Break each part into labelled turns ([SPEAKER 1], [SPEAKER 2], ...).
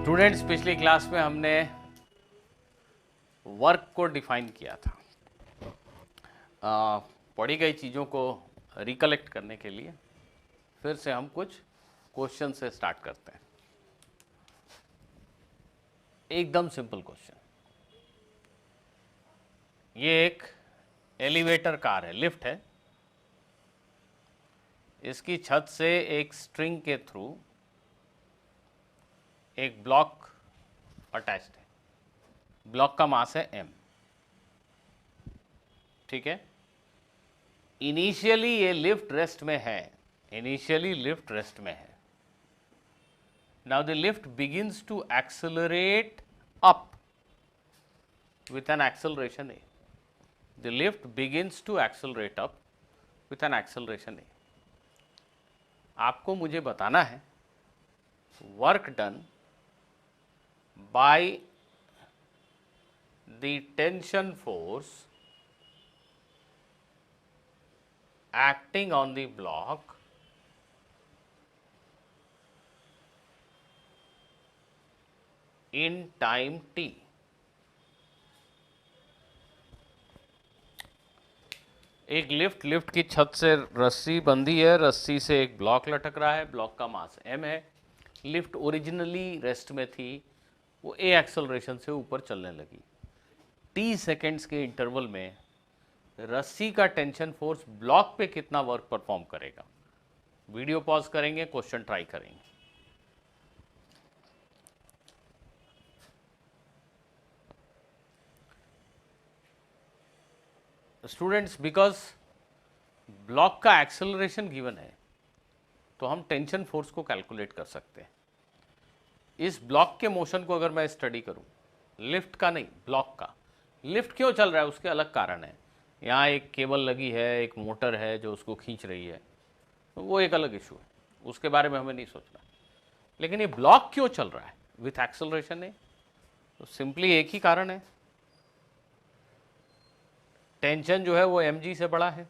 [SPEAKER 1] Students, पिछली class में हमने वर्क को डिफाइन किया था। पढ़ी गई चीज़ों को रिकलेक्ट करने के लिए फिर से हम कुछ क्वेश्चन से स्टार्ट करते हैं। एकदम सिंपल क्वेश्चन। ये एक एलिवेटर कार है, लिफ्ट है। इसकी छत से एक स्ट्रिंग के थ्रू एक ब्लॉक अटैच्ड है। ब्लॉक का मास है m। ठीक है। इनिशियली ये लिफ्ट रेस्ट में है, now the lift begins to accelerate up with an acceleration a. The lift begins to accelerate up with an acceleration a. आपको मुझे बताना है work done by the tension force acting on the block in time t. एक lift की छत से रस्सी बंधी है, रस्सी से एक ब्लॉक लटक रहा है, ब्लॉक का मास m है। लिफ्ट ओरिजिनली रेस्ट में थी, वो a एक्सेलरेशन से ऊपर चलने लगी। t सेकेंड्स के इंटरवल में रस्सी का टेंशन फोर्स ब्लॉक पे कितना वर्क परफॉर्म करेगा। वीडियो पॉज करेंगे, क्वेश्चन ट्राई करेंगे। स्टूडेंट्स, बिकॉज ब्लॉक का एक्सेलरेशन गिवन है तो हम टेंशन फोर्स को कैलकुलेट कर सकते हैं। इस ब्लॉक के मोशन को अगर मैं स्टडी करूं, लिफ्ट का नहीं, ब्लॉक का। लिफ्ट क्यों चल रहा है उसके अलग कारण है। यहाँ एक केबल लगी है, एक मोटर है जो उसको खींच रही है, तो वो एक अलग इशू है, उसके बारे में हमें नहीं सोचना। लेकिन ये ब्लॉक क्यों चल रहा है विथ एक्सेलरेशन है, तो सिंपली एक ही कारण है, टेंशन जो है वो mg से बड़ा है।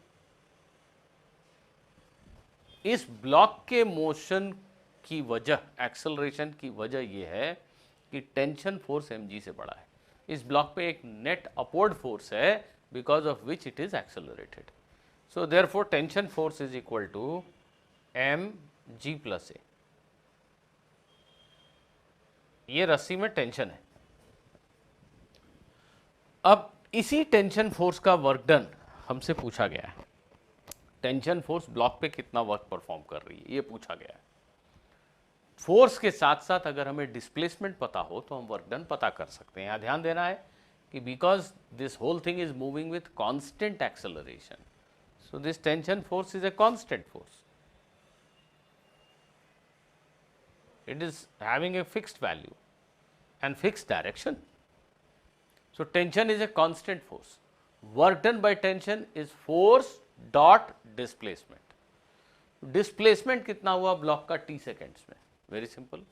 [SPEAKER 1] इस ब्लॉक के मोशन की वजह, एक्सेलरेशन की वजह यह है कि टेंशन फोर्स mg से बड़ा है। इस ब्लॉक पे एक नेट अपवर्ड फोर्स है because of which it is accelerated. So therefore tension force is equal to mg plus a। ये रस्सी में टेंशन है। अब इसी टेंशन फोर्स का वर्क डन हमसे पूछा गया है। टेंशन फोर्स ब्लॉक पे कितना वर्क परफॉर्म कर रही है ये पूछा गया है। फोर्स के साथ साथ अगर हमें डिस्प्लेसमेंट पता हो तो हम वर्क डन पता कर सकते हैं। यहाँ ध्यान देना है कि because this whole thing is moving with constant acceleration, so this tension force is a constant force, it is having a fixed value and fixed direction. So tension is a constant force. Work done by tension is force dot displacement. Displacement कितना हुआ block का t seconds में? Very simple,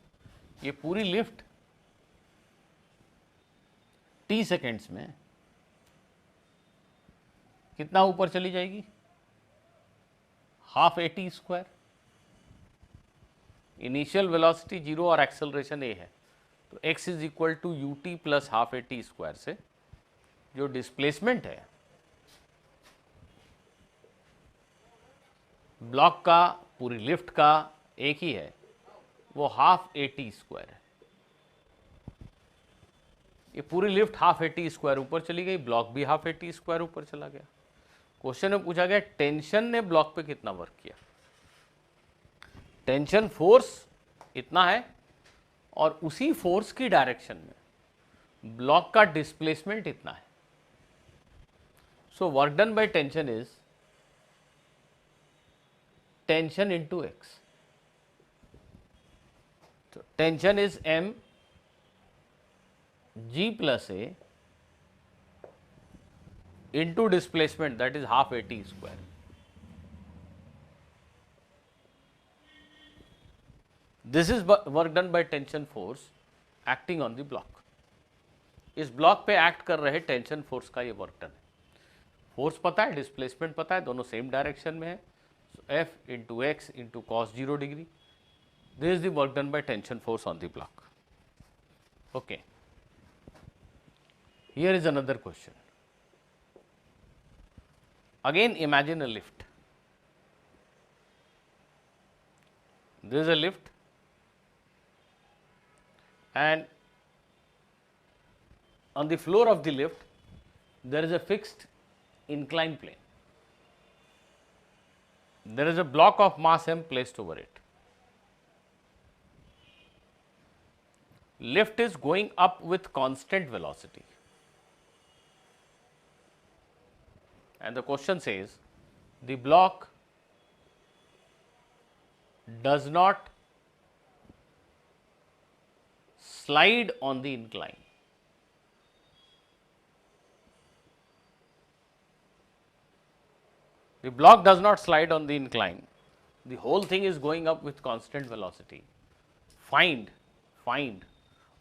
[SPEAKER 1] ये पूरी lift t seconds में कितना ऊपर चली जाएगी? Half at square. Initial velocity 0 और एक्सेलरेशन a है, तो x is equal to ut plus half at square से जो डिस्प्लेसमेंट है ब्लॉक का, पूरी लिफ्ट का एक ही है, वो हाफ at स्क्वायर है। ये पूरी लिफ्ट हाफ at स्क्वायर ऊपर चली गई, ब्लॉक भी हाफ at स्क्वायर ऊपर चला गया। क्वेश्चन में पूछा गया टेंशन ने ब्लॉक पे कितना वर्क किया। टेंशन फोर्स इतना है और उसी फोर्स की डायरेक्शन में ब्लॉक का डिस्प्लेसमेंट इतना है। So work done by tension is tension into x. तो tension is m g plus a into displacement that is half at square. This is work done by tension force acting on the block. इस block पे act कर रहे tension force का ये work done है। Force पता है, displacement पता है, दोनों सेम डायरेक्शन में है। F into x into cos 0 degree, this is the work done by tension force on the block. Okay. Here is another question. Again, imagine a lift. This is a lift, and on the floor of the lift, there is a fixed inclined plane. There is a block of mass m placed over it. Lift is going up with constant velocity. And the question says, the block does not slide on the incline. The block does not slide on the incline. The whole thing is going up with constant velocity. Find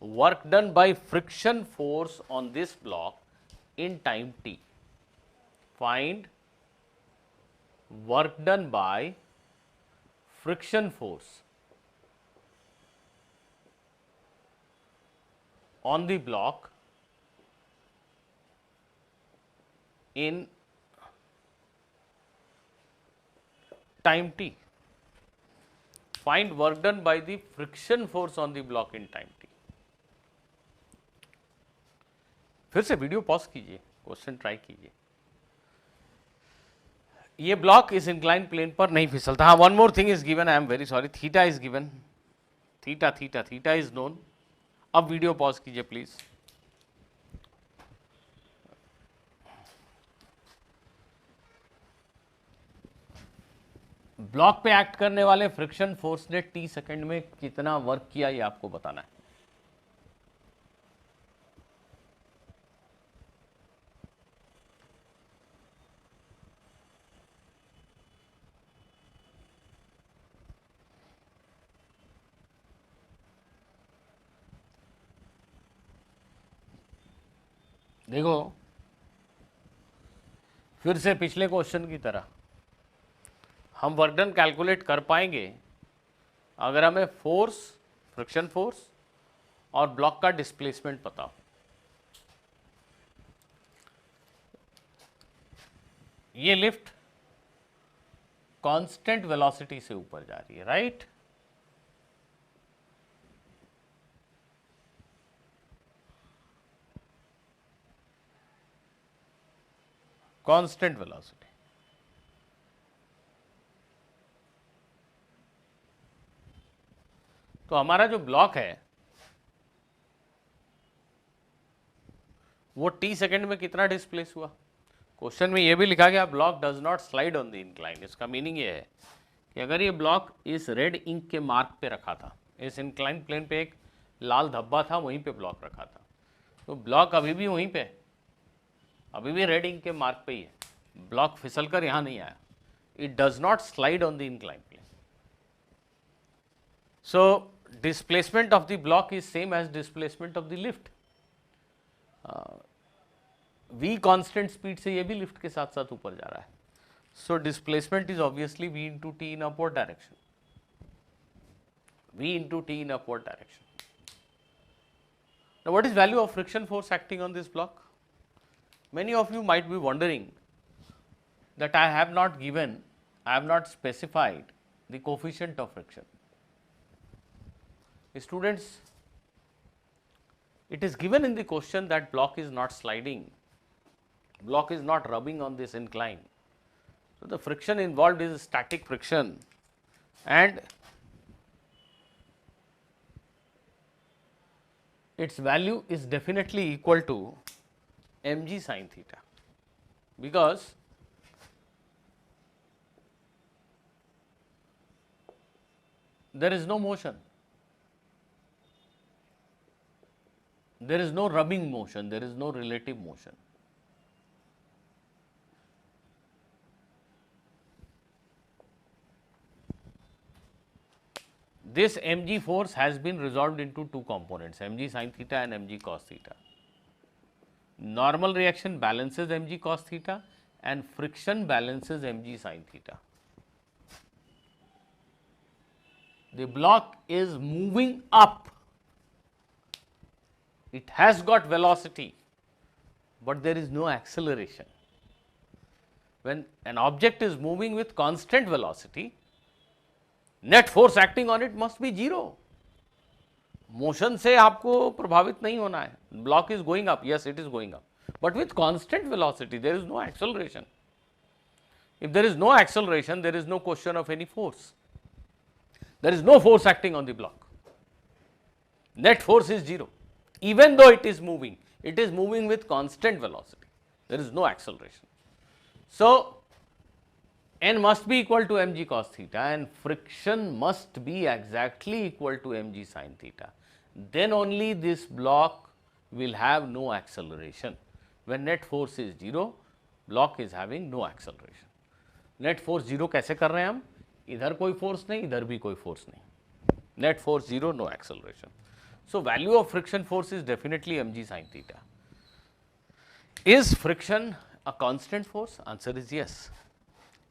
[SPEAKER 1] work done by friction force on this block in time t. Find work done by friction force on the block in time t. Find work done by the friction force on the block in time t. फिर से video pause कीजिए, question try कीजिए. ये block इस incline plane पर नहीं फिसलता. हाँ, one more thing is given, I am very sorry, theta is given, theta is known. अब वीडियो पॉज कीजिए प्लीज. ब्लॉक पे एक्ट करने वाले फ्रिक्शन फोर्स ने टी सेकंड में कितना वर्क किया ये आपको बताना है. देखो, फिर से पिछले क्वेश्चन की तरह हम वर्क डन कैलकुलेट कर पाएंगे अगर हमें फोर्स, फ्रिक्शन फोर्स और ब्लॉक का डिस्प्लेसमेंट पता हो. ये लिफ्ट कांस्टेंट वेलोसिटी से ऊपर जा रही है, राइट? Constant velocity. तो हमारा जो ब्लॉक है वो टी सेकंड में कितना डिस्प्लेस हुआ. क्वेश्चन में ये भी लिखा गया block does not slide on the incline. इसका मीनिंग ये है कि अगर ये ब्लॉक इस रेड इंक के मार्क पे रखा था, इस इंक्लाइन प्लेन पे एक लाल धब्बा था, वहीं पे ब्लॉक रखा था, तो ब्लॉक अभी भी वहीं पे, अभी भी रेड इंक के मार्क पे ही है. ब्लॉक फिसल कर यहाँ नहीं आया. It does not slide on the incline plane. So displacement of the block is same as displacement of the lift. v constant speed से ये भी लिफ्ट के साथ साथ ऊपर जा रहा है. So displacement is obviously v into t in upward direction. v into t in upward direction. Now what is value of friction force acting on this block? Many of you might be wondering that I have not specified the coefficient of friction. Students, it is given in the question that block is not sliding, block is not rubbing on this incline. So the friction involved is static friction, and its value is definitely equal to mg sin theta, because there is no motion. There is no rubbing motion, there is no relative motion. This mg force has been resolved into two components, mg sin theta and mg cos theta. Normal reaction balances mg cos theta and friction balances mg sin theta. The block is moving up it has got velocity, but there is no acceleration. When an object is moving with constant velocity, net force acting on it must be zero. Motion से आपको प्रभावित नहीं होना है. Block is going up, yes it is going up, but with constant velocity there is no acceleration. If there is no acceleration, there is no question of any force. There is no force acting on the block. Net force is zero. Even though it is moving with constant velocity. There is no acceleration. So, n must be equal to mg cos theta and friction must be exactly equal to mg sin theta. Then only this block will have no acceleration. When net force is zero, block is having no acceleration. Net force zero कैसे कर रहे हैं हम? इधर कोई force नहीं, इधर भी कोई फोर्स नहीं. Net force zero, no acceleration. So value of friction force is definitely mg sin theta. Is friction a constant force? Answer is yes.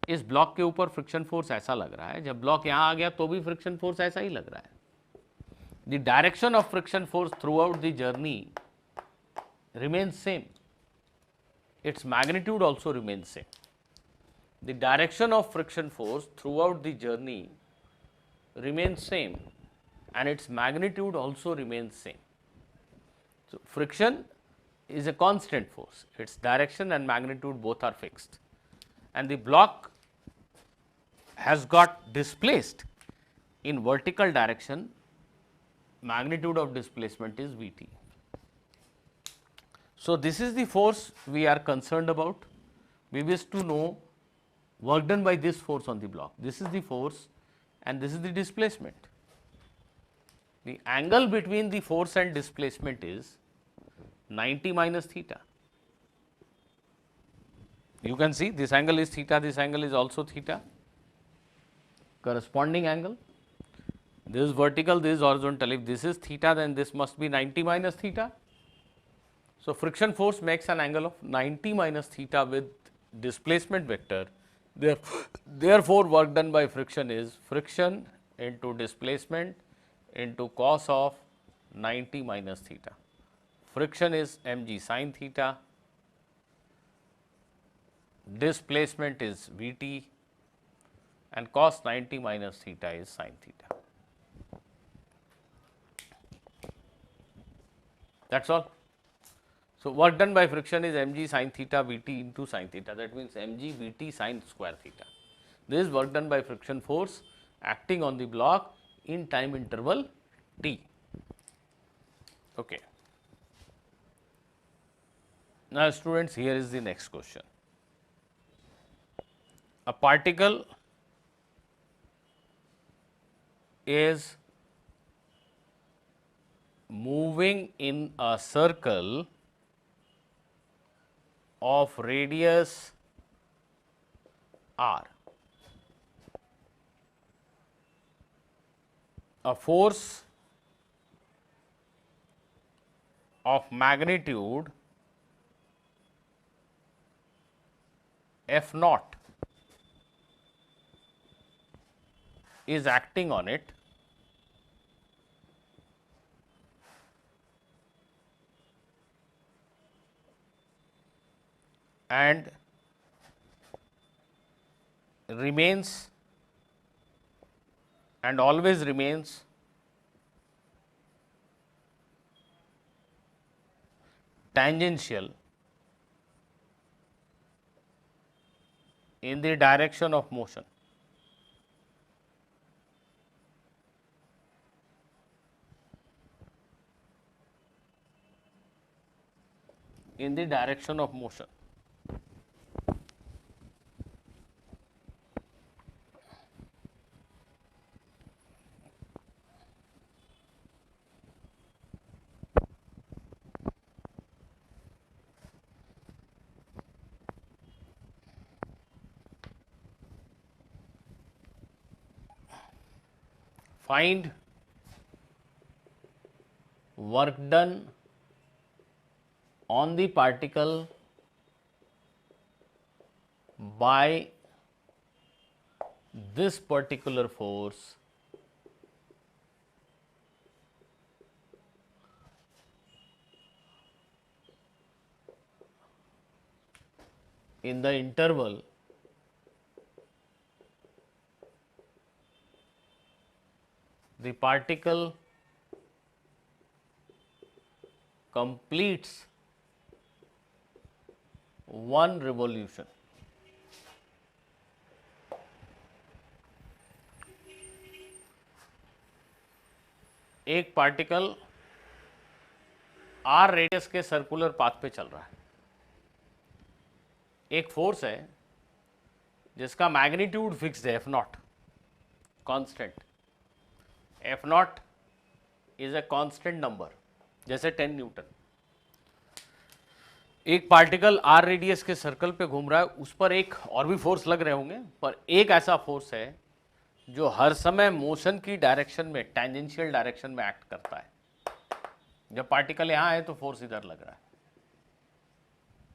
[SPEAKER 1] इस ब्लॉक के ऊपर फ्रिक्शन फोर्स ऐसा लग रहा है, जब ब्लॉक यहां आ गया तो भी फ्रिक्शन फोर्स ऐसा ही लग रहा है. The direction of friction force through out the journey remains same. Its magnitude also remains same. The direction of friction force throughout the journey remains same and its magnitude also remains same. So, friction is a constant force, its direction and magnitude both are fixed, and the block has got displaced in vertical direction. Magnitude of displacement is Vt. So, this is the force we are concerned about. We wish to know work done by this force on the block. This is the force and this is the displacement. The angle between the force and displacement is 90 minus theta. You can see this angle is theta, this angle is also theta. Corresponding angle. This is vertical, this is horizontal. If this is theta, then this must be 90 minus theta. So, friction force makes an angle of 90 minus theta with displacement vector. Therefore, work done by friction is friction into displacement into cos of 90 minus theta. Friction is mg sin theta, displacement is Vt and cos 90 minus theta is sin theta. That is all. So, work done by friction is mg sin theta Vt into sin theta, that means mg Vt sin square theta. This is work done by friction force acting on the block in time interval t. Okay. Now, students, here is the next question. A particle is moving in a circle of radius r. A force of magnitude F naught is acting on it and remains and always remains tangential in the direction of motion. In the direction of motion. Find work done on the particle by this particular force in the interval the particle completes one revolution. एक particle are radius के circular path पे चल रहा है, एक force है जिसका magnitude fixed है, F not constant, F not is a constant number, जैसे 10 न्यूटन। एक पार्टिकल आर रेडियस के सर्कल पे घूम रहा है, उस पर एक और भी फोर्स लग रहे होंगे, पर एक ऐसा फोर्स है जो हर समय मोशन की डायरेक्शन में, टेंजेंशियल डायरेक्शन में एक्ट करता है। जब पार्टिकल यहां है तो फोर्स इधर लग रहा है,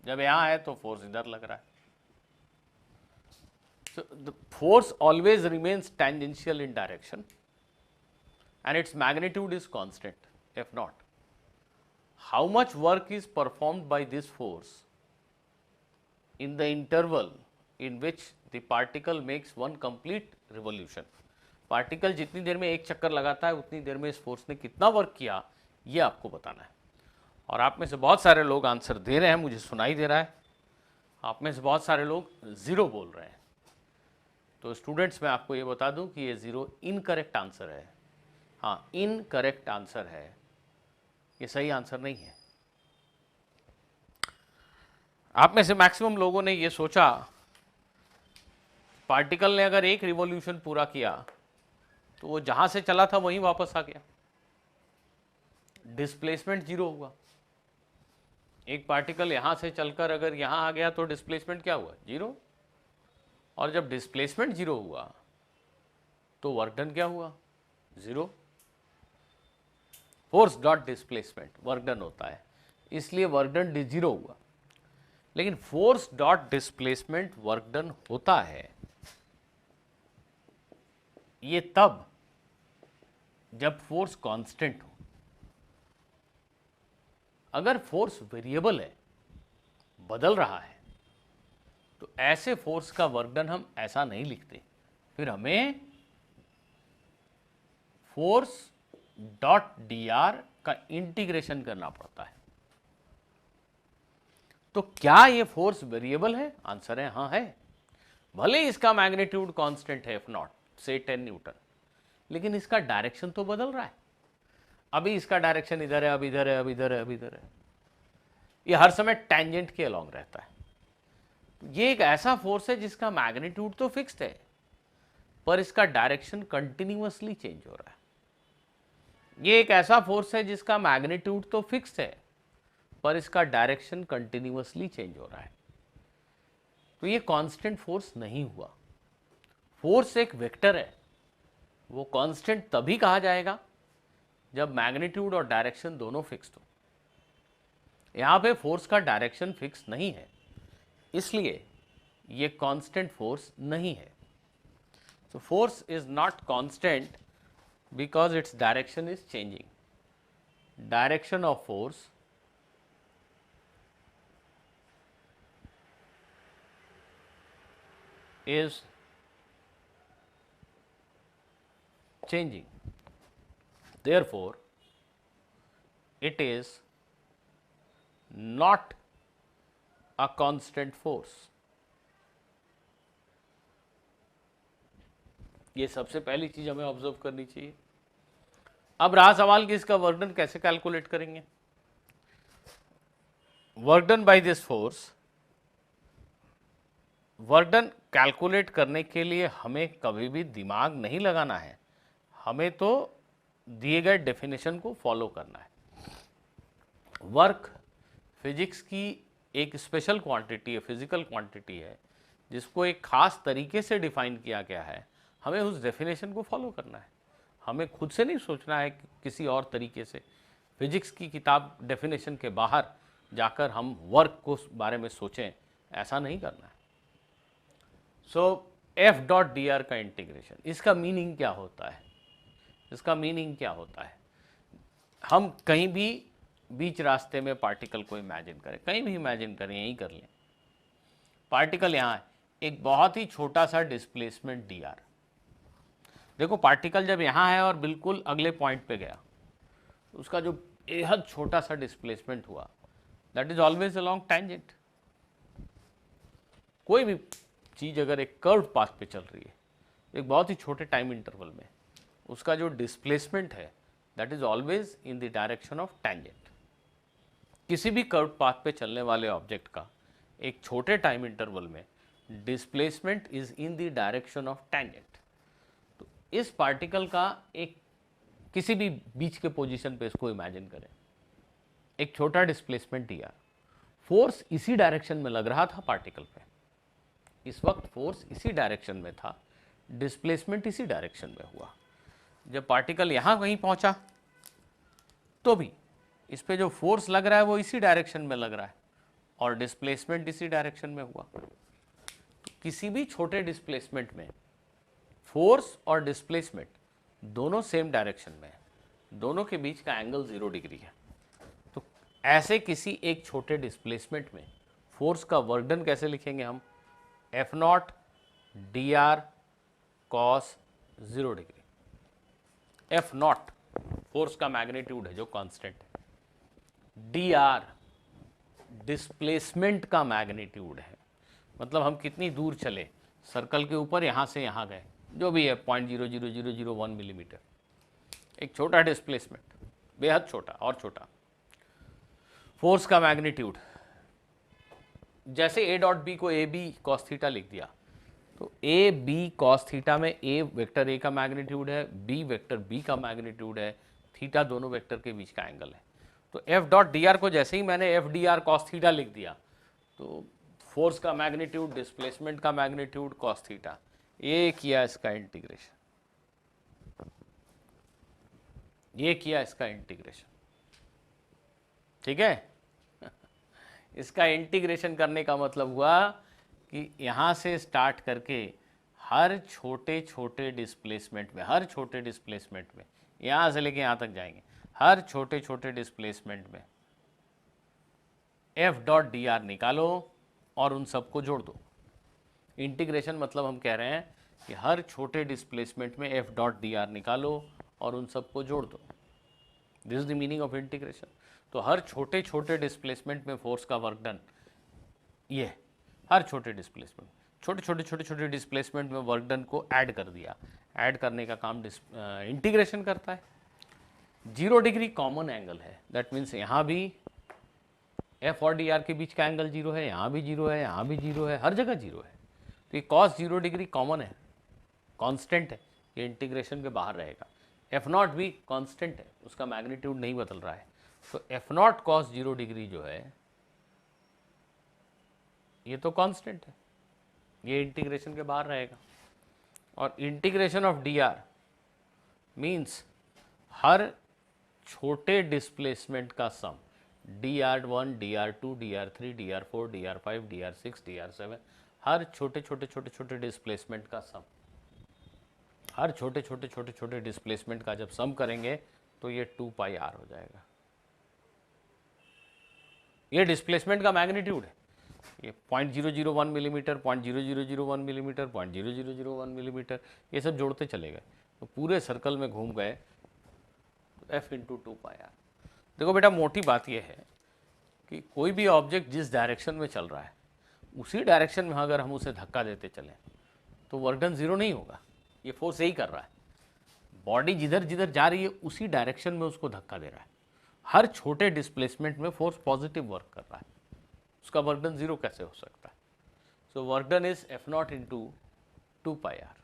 [SPEAKER 1] जब यहां है तो फोर्स इधर लग रहा है। So the force always remains tangential in direction and its magnitude is constant, F naught. How much work is performed by this force in the interval in which the particle makes one complete revolution? Particle जितनी देर में एक चक्कर लगाता है उतनी देर में इस force ने कितना वर्क किया, ये आपको बताना है। और आप में से बहुत सारे लोग आंसर दे रहे हैं, मुझे सुनाई दे रहा है। आप में से बहुत सारे लोग ज़ीरो बोल रहे हैं। तो स्टूडेंट्स, मैं आपको ये बता दूं कि ये ज़ीरो इनकरेक्ट आंसर है। हाँ, इनकरेक्ट आंसर है, ये सही आंसर नहीं है। आप में से मैक्सिमम लोगों ने ये सोचा पार्टिकल ने अगर एक रिवॉल्यूशन पूरा किया तो वो जहां से चला था वहीं वापस आ गया, डिस्प्लेसमेंट जीरो हुआ। एक पार्टिकल यहां से चलकर अगर यहां आ गया तो डिस्प्लेसमेंट क्या हुआ, जीरो। और जब डिस्प्लेसमेंट जीरो हुआ तो वर्क डन क्या हुआ, zero. Force dot displacement work done होता है, इसलिए वर्क डन जीरो हुआ। लेकिन force dot displacement work done होता है ये तब जब फोर्स कांस्टेंट हो। अगर फोर्स वेरिएबल है, बदल रहा है, तो ऐसे फोर्स का वर्क डन हम ऐसा नहीं लिखते, फिर हमें फोर्स डॉट डी आर का इंटीग्रेशन करना पड़ता है। तो क्या ये फोर्स वेरिएबल है? आंसर है हाँ है। भले इसका मैग्नीट्यूड कांस्टेंट है एफ नॉट, से 10 न्यूटन, लेकिन इसका डायरेक्शन तो बदल रहा है। अभी इसका डायरेक्शन इधर है, अब इधर है, अब इधर है, अब इधर है। ये हर समय टेंजेंट के अलॉन्ग रहता है। ये एक ऐसा फोर्स है जिसका मैग्नीट्यूड तो फिक्स्ड है, पर इसका डायरेक्शन कंटिन्यूअसली चेंज हो रहा है। ये एक ऐसा फोर्स है जिसका मैग्नीट्यूड तो फिक्स्ड है, पर इसका डायरेक्शन कंटिन्यूअसली चेंज हो रहा है। तो ये कांस्टेंट फोर्स नहीं हुआ। फोर्स एक वेक्टर है, वो कांस्टेंट तभी कहा जाएगा जब मैग्नीट्यूड और डायरेक्शन दोनों फिक्स्ड हो। यहां पे फोर्स का डायरेक्शन फिक्स नहीं है, इसलिए ये कांस्टेंट फोर्स नहीं है। So force is not constant because its direction is changing. Direction of force is changing. Therefore, it is not a constant force. ये सबसे पहली चीज हमें ऑब्जर्व करनी चाहिए। अब रहा सवाल कि इसका वर्क डन कैसे कैलकुलेट करेंगे। Work done by this force, work done calculate करने के लिए हमें कभी भी दिमाग नहीं लगाना है, हमें तो दिए गए डेफिनेशन को फॉलो करना है। वर्क फिजिक्स की एक स्पेशल क्वांटिटी है, फिजिकल क्वांटिटी है, जिसको एक खास तरीके से डिफाइन किया गया है। हमें उस डेफिनेशन को फॉलो करना है, हमें खुद से नहीं सोचना है कि किसी और तरीके से फिजिक्स की किताब डेफिनेशन के बाहर जाकर हम वर्क को बारे में सोचें, ऐसा नहीं करना है। सो एफ डॉट डी आर का इंटीग्रेशन, इसका मीनिंग क्या होता है? इसका मीनिंग क्या होता है? हम कहीं भी बीच रास्ते में पार्टिकल को इमेजिन करें, कहीं भी इमेजिन करें, यहीं कर लें। पार्टिकल यहाँ है, एक बहुत ही छोटा सा डिस्प्लेसमेंट डी आर। देखो पार्टिकल जब यहाँ है और बिल्कुल अगले पॉइंट पे गया, उसका जो बेहद छोटा सा डिस्प्लेसमेंट हुआ, that is always along tangent. कोई भी चीज़ अगर एक कर्व पाथ पे चल रही है, एक बहुत ही छोटे टाइम इंटरवल में, उसका जो डिस्प्लेसमेंट है that is always in the direction of tangent. किसी भी कर्व पाथ पे चलने वाले ऑब्जेक्ट का एक छोटे टाइम इंटरवल में displacement is in the direction of tangent. तो इस पार्टिकल का एक किसी भी बीच के पोजीशन पे इसको इमेजिन करें, एक छोटा डिस्प्लेसमेंट दिया, फोर्स इसी डायरेक्शन में लग रहा था पार्टिकल पे, इस वक्त फोर्स इसी डायरेक्शन में था, डिस्प्लेसमेंट इसी डायरेक्शन में हुआ। जब पार्टिकल यहाँ कहीं पहुँचा तो भी इस पे जो फोर्स लग रहा है वो इसी डायरेक्शन में लग रहा है और डिस्प्लेसमेंट इसी डायरेक्शन में हुआ। तो किसी भी छोटे डिस्प्लेसमेंट में फोर्स और डिस्प्लेसमेंट दोनों सेम डायरेक्शन में है, दोनों के बीच का एंगल 0 डिग्री है। तो ऐसे किसी एक छोटे डिस्प्लेसमेंट में फोर्स का वर्क डन कैसे लिखेंगे हम? F not D R cos 0 degree. F not force का मैग्नीट्यूड है जो कांस्टेंट है, डी आर डिस्प्लेसमेंट का मैग्नीट्यूड है, मतलब हम कितनी दूर चले सर्कल के ऊपर, यहाँ से यहाँ गए, जो भी है 0.00001 मिलीमीटर, एक छोटा डिस्प्लेसमेंट, बेहद छोटा और छोटा। फोर्स का मैग्नीट्यूड, जैसे ए डॉट बी को ए बी कॉस थीटा लिख दिया, तो ए बी कॉस थीटा में ए वेक्टर ए का मैग्नीट्यूड है, बी वेक्टर बी का मैग्नीट्यूड है, थीटा दोनों वेक्टर के बीच का एंगल है। तो एफ डॉट डी आर को जैसे ही मैंने F D R cos theta लिख दिया, तो फोर्स का मैग्नीट्यूड, डिस्प्लेसमेंट का मैग्नीट्यूड कॉस थीटा, ये किया इसका इंटीग्रेशन, ये किया इसका इंटीग्रेशन, ठीक है। इसका इंटीग्रेशन करने का मतलब हुआ कि यहाँ से स्टार्ट करके हर छोटे छोटे डिस्प्लेसमेंट में, हर छोटे डिस्प्लेसमेंट में, यहाँ से लेके यहाँ तक जाएंगे, हर छोटे छोटे डिस्प्लेसमेंट में एफ डॉट डी आर निकालो और उन सबको जोड़ दो। इंटीग्रेशन मतलब हम कह रहे हैं कि हर छोटे डिस्प्लेसमेंट में एफ डॉट डी आर निकालो और उन सबको जोड़ दो। This is the meaning of integration. तो हर छोटे छोटे डिस्प्लेसमेंट में फोर्स का वर्क डन, ये हर छोटे डिस्प्लेसमेंट, छोटे छोटे छोटे छोटे डिस्प्लेसमेंट में वर्क डन को ऐड कर दिया। ऐड करने का काम इंटीग्रेशन करता है। 0 डिग्री कॉमन एंगल है, दैट मीन्स यहाँ भी एफ और डी आर के बीच का एंगल 0 है, यहाँ भी 0 है, यहाँ भी 0 है, हर जगह 0 है। तो ये कॉस 0 डिग्री कॉमन है, कांस्टेंट है, ये इंटीग्रेशन के बाहर रहेगा। एफ नॉट भी कांस्टेंट है, उसका मैग्नीट्यूड नहीं बदल रहा है। तो एफ नॉट कॉस 0 डिग्री जो है ये तो कांस्टेंट है, ये इंटीग्रेशन के बाहर रहेगा। और integration of d r means हर छोटे डिस्प्लेसमेंट का सम, dr1, dr2, dr3, dr4, dr5, dr6, dr7, हर छोटे छोटे छोटे छोटे डिस्प्लेसमेंट का सम, हर छोटे छोटे छोटे छोटे डिस्प्लेसमेंट का जब सम करेंगे तो ये 2 पाई r हो जाएगा। ये डिस्प्लेसमेंट का मैग्नीट्यूड है, ये 0.001 मिलीमीटर, 0.0001 मिलीमीटर, 0.0001 मिलीमीटर, ये सब जोड़ते चले गए तो पूरे सर्कल में घूम गए, f इंटू 2 पाई r। देखो बेटा, मोटी बात यह है कि कोई भी ऑब्जेक्ट जिस डायरेक्शन में चल रहा है उसी डायरेक्शन में अगर हम उसे धक्का देते चलें तो वर्क डन 0 नहीं होगा। ये फोर्स यही कर रहा है, बॉडी जिधर जिधर जा रही है उसी डायरेक्शन में उसको धक्का दे रहा है। हर छोटे डिस्प्लेसमेंट में फोर्स पॉजिटिव वर्क कर रहा है, उसका वर्क डन 0 कैसे हो सकता है? So work done is F naught into 2 pi R.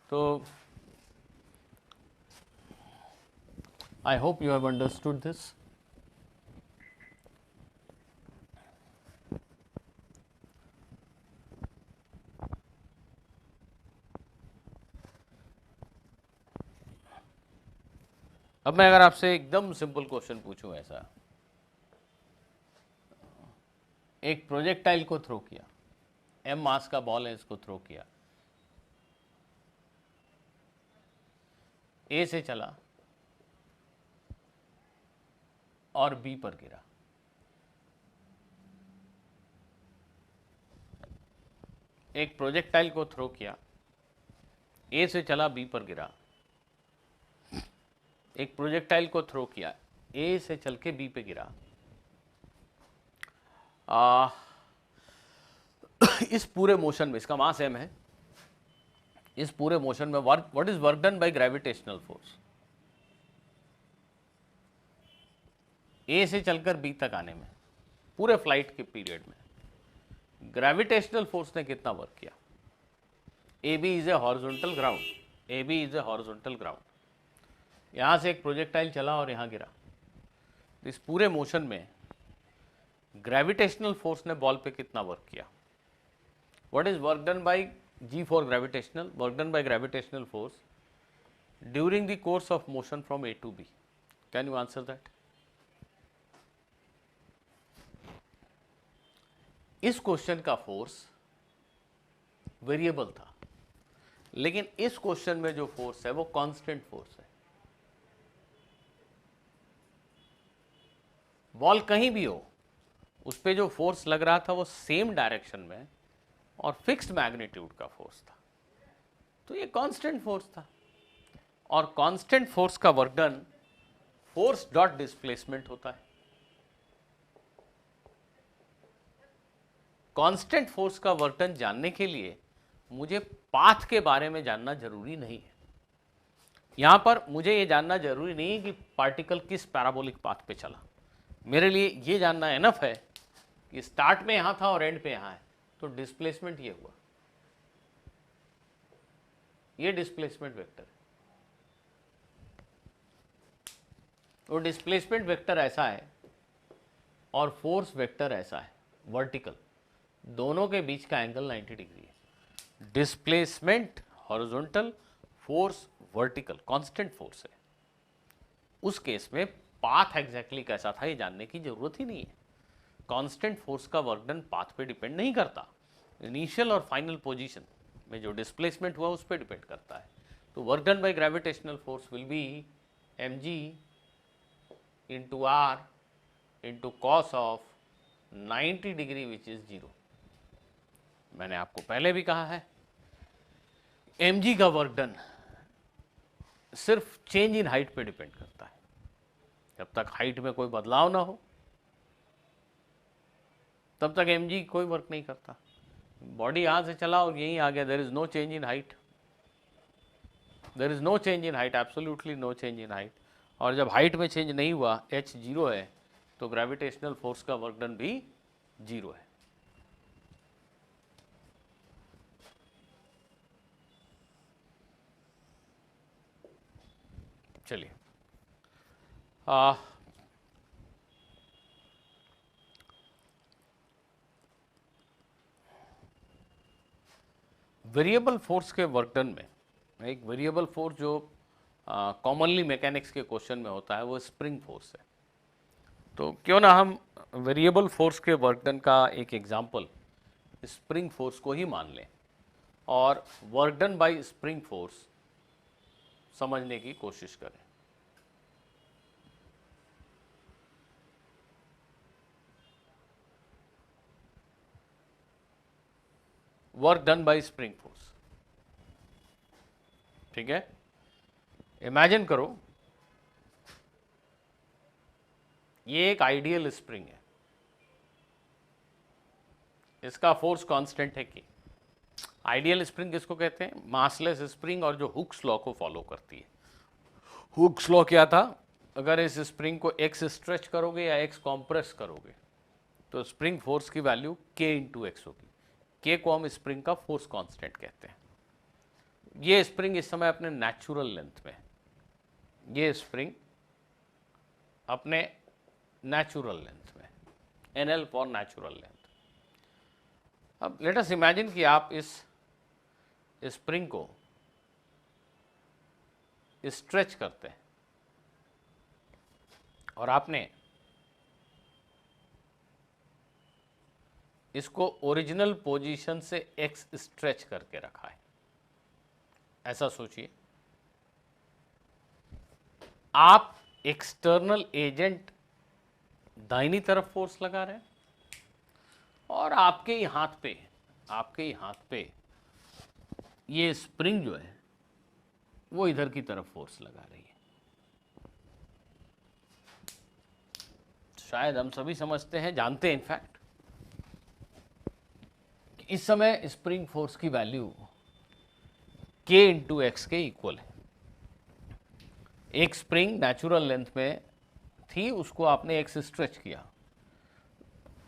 [SPEAKER 1] तो I hope you have understood this. अब मैं अगर आपसे एकदम सिंपल क्वेश्चन पूछूं, ऐसा एक प्रोजेक्टाइल को थ्रो किया, m मास का बॉल है, इसको थ्रो किया, A से चला और B पर गिरा। एक प्रोजेक्टाइल को थ्रो किया, ए से चला बी पर गिरा, एक प्रोजेक्टाइल को थ्रो किया, ए से चल के बी पे गिरा। इस पूरे मोशन में, इसका मास m है, इस पूरे मोशन में what is work done by gravitational force? A से चलकर बी तक आने में, पूरे फ्लाइट के पीरियड में ग्रेविटेशनल फोर्स ने कितना वर्क किया? A B is a horizontal ground, A B is a horizontal ground. यहां से एक प्रोजेक्टाइल चला और यहां गिरा, इस पूरे मोशन में ग्रेविटेशनल फोर्स ने बॉल पे कितना वर्क किया? What is work done bye G for gravitational, work done by gravitational force during the course of motion from A to B? Can you answer that? इस question का force variable था, लेकिन इस question में जो force है वो constant force है। बॉल कहीं भी हो, उस पे जो फोर्स लग रहा था वो सेम डायरेक्शन में और फिक्स्ड मैग्नीट्यूड का फोर्स था, तो ये कांस्टेंट फोर्स था। और कांस्टेंट फोर्स का work done force dot displacement होता है। कांस्टेंट फोर्स का वर्क डन जानने के लिए मुझे पाथ के बारे में जानना जरूरी नहीं है। यहां पर मुझे ये जानना जरूरी नहीं है कि पार्टिकल किस पैराबोलिक पाथ पे चला। मेरे लिए ये जानना एनफ है कि स्टार्ट में यहां था और एंड पे यहां है, तो डिस्प्लेसमेंट ये हुआ, ये डिस्प्लेसमेंट वेक्टर है। और डिस्प्लेसमेंट वेक्टर ऐसा है और फोर्स वेक्टर ऐसा है, वर्टिकल, दोनों के बीच का एंगल 90 डिग्री है। Displacement horizontal, force vertical, constant force है। उस केस में पाथ एग्जैक्टली कैसा था ये जानने की जरूरत ही नहीं है। कांस्टेंट फोर्स का वर्क डन पाथ पे डिपेंड नहीं करता, इनिशियल और फाइनल पोजीशन में जो डिस्प्लेसमेंट हुआ उस पर डिपेंड करता है। तो work done by gravitational force will be mg into R into cos of 90 degree which is 0। मैंने आपको पहले भी कहा है mg का वर्क डन सिर्फ चेंज इन हाइट पे डिपेंड करता है। जब तक हाइट में कोई बदलाव ना हो तब तक mg कोई वर्क नहीं करता। बॉडी यहां से चला और यहीं आ गया, there is no change in height, there is no change in height, absolutely no change in height. और जब हाइट में चेंज नहीं हुआ, h 0 है, तो ग्रेविटेशनल फोर्स का वर्क डन भी 0 है। चलिए, वेरिएबल फोर्स के वर्क डन में एक वेरिएबल फोर्स जो कॉमनली मैकेनिक्स के क्वेश्चन में होता है वो स्प्रिंग फोर्स है। तो क्यों ना हम वेरिएबल फोर्स के वर्क डन का एक एग्जांपल स्प्रिंग फोर्स को ही मान लें और work done by spring force समझने की कोशिश करें। Work done by spring force, ठीक है। इमेजिन करो ये एक आइडियल स्प्रिंग है, इसका फोर्स कांस्टेंट है कि आइडियल स्प्रिंग किसको कहते हैं? मासलेस स्प्रिंग और जो हुक्स लॉ को फॉलो करती है। हुक्स लॉ क्या था? अगर इस स्प्रिंग को x स्ट्रेच करोगे या x कॉम्प्रेस करोगे तो स्प्रिंग फोर्स की वैल्यू k इंटू एक्स होगी। k को हम स्प्रिंग का फोर्स कांस्टेंट कहते हैं। ये स्प्रिंग इस समय अपने नेचुरल लेंथ में, ये स्प्रिंग अपने नेचुरल लेंथ में, NL फॉर नेचुरल लेंथ। अब लेट अस इमेजिन कि आप इस स्प्रिंग को स्ट्रेच करते हैं और आपने इसको ओरिजिनल पोजीशन से x स्ट्रेच करके रखा है। ऐसा सोचिए, आप एक्सटर्नल एजेंट दाहिनी तरफ फोर्स लगा रहे हैं और आपके ही हाथ पे आपके ही हाथ पे ये स्प्रिंग जो है वो इधर की तरफ फोर्स लगा रही है। शायद हम सभी समझते हैं, जानते हैं इनफैक्ट, इस समय स्प्रिंग फोर्स की वैल्यू k इंटू एक्स के इक्वल है। एक स्प्रिंग नेचुरल लेंथ में थी, उसको आपने x स्ट्रेच किया।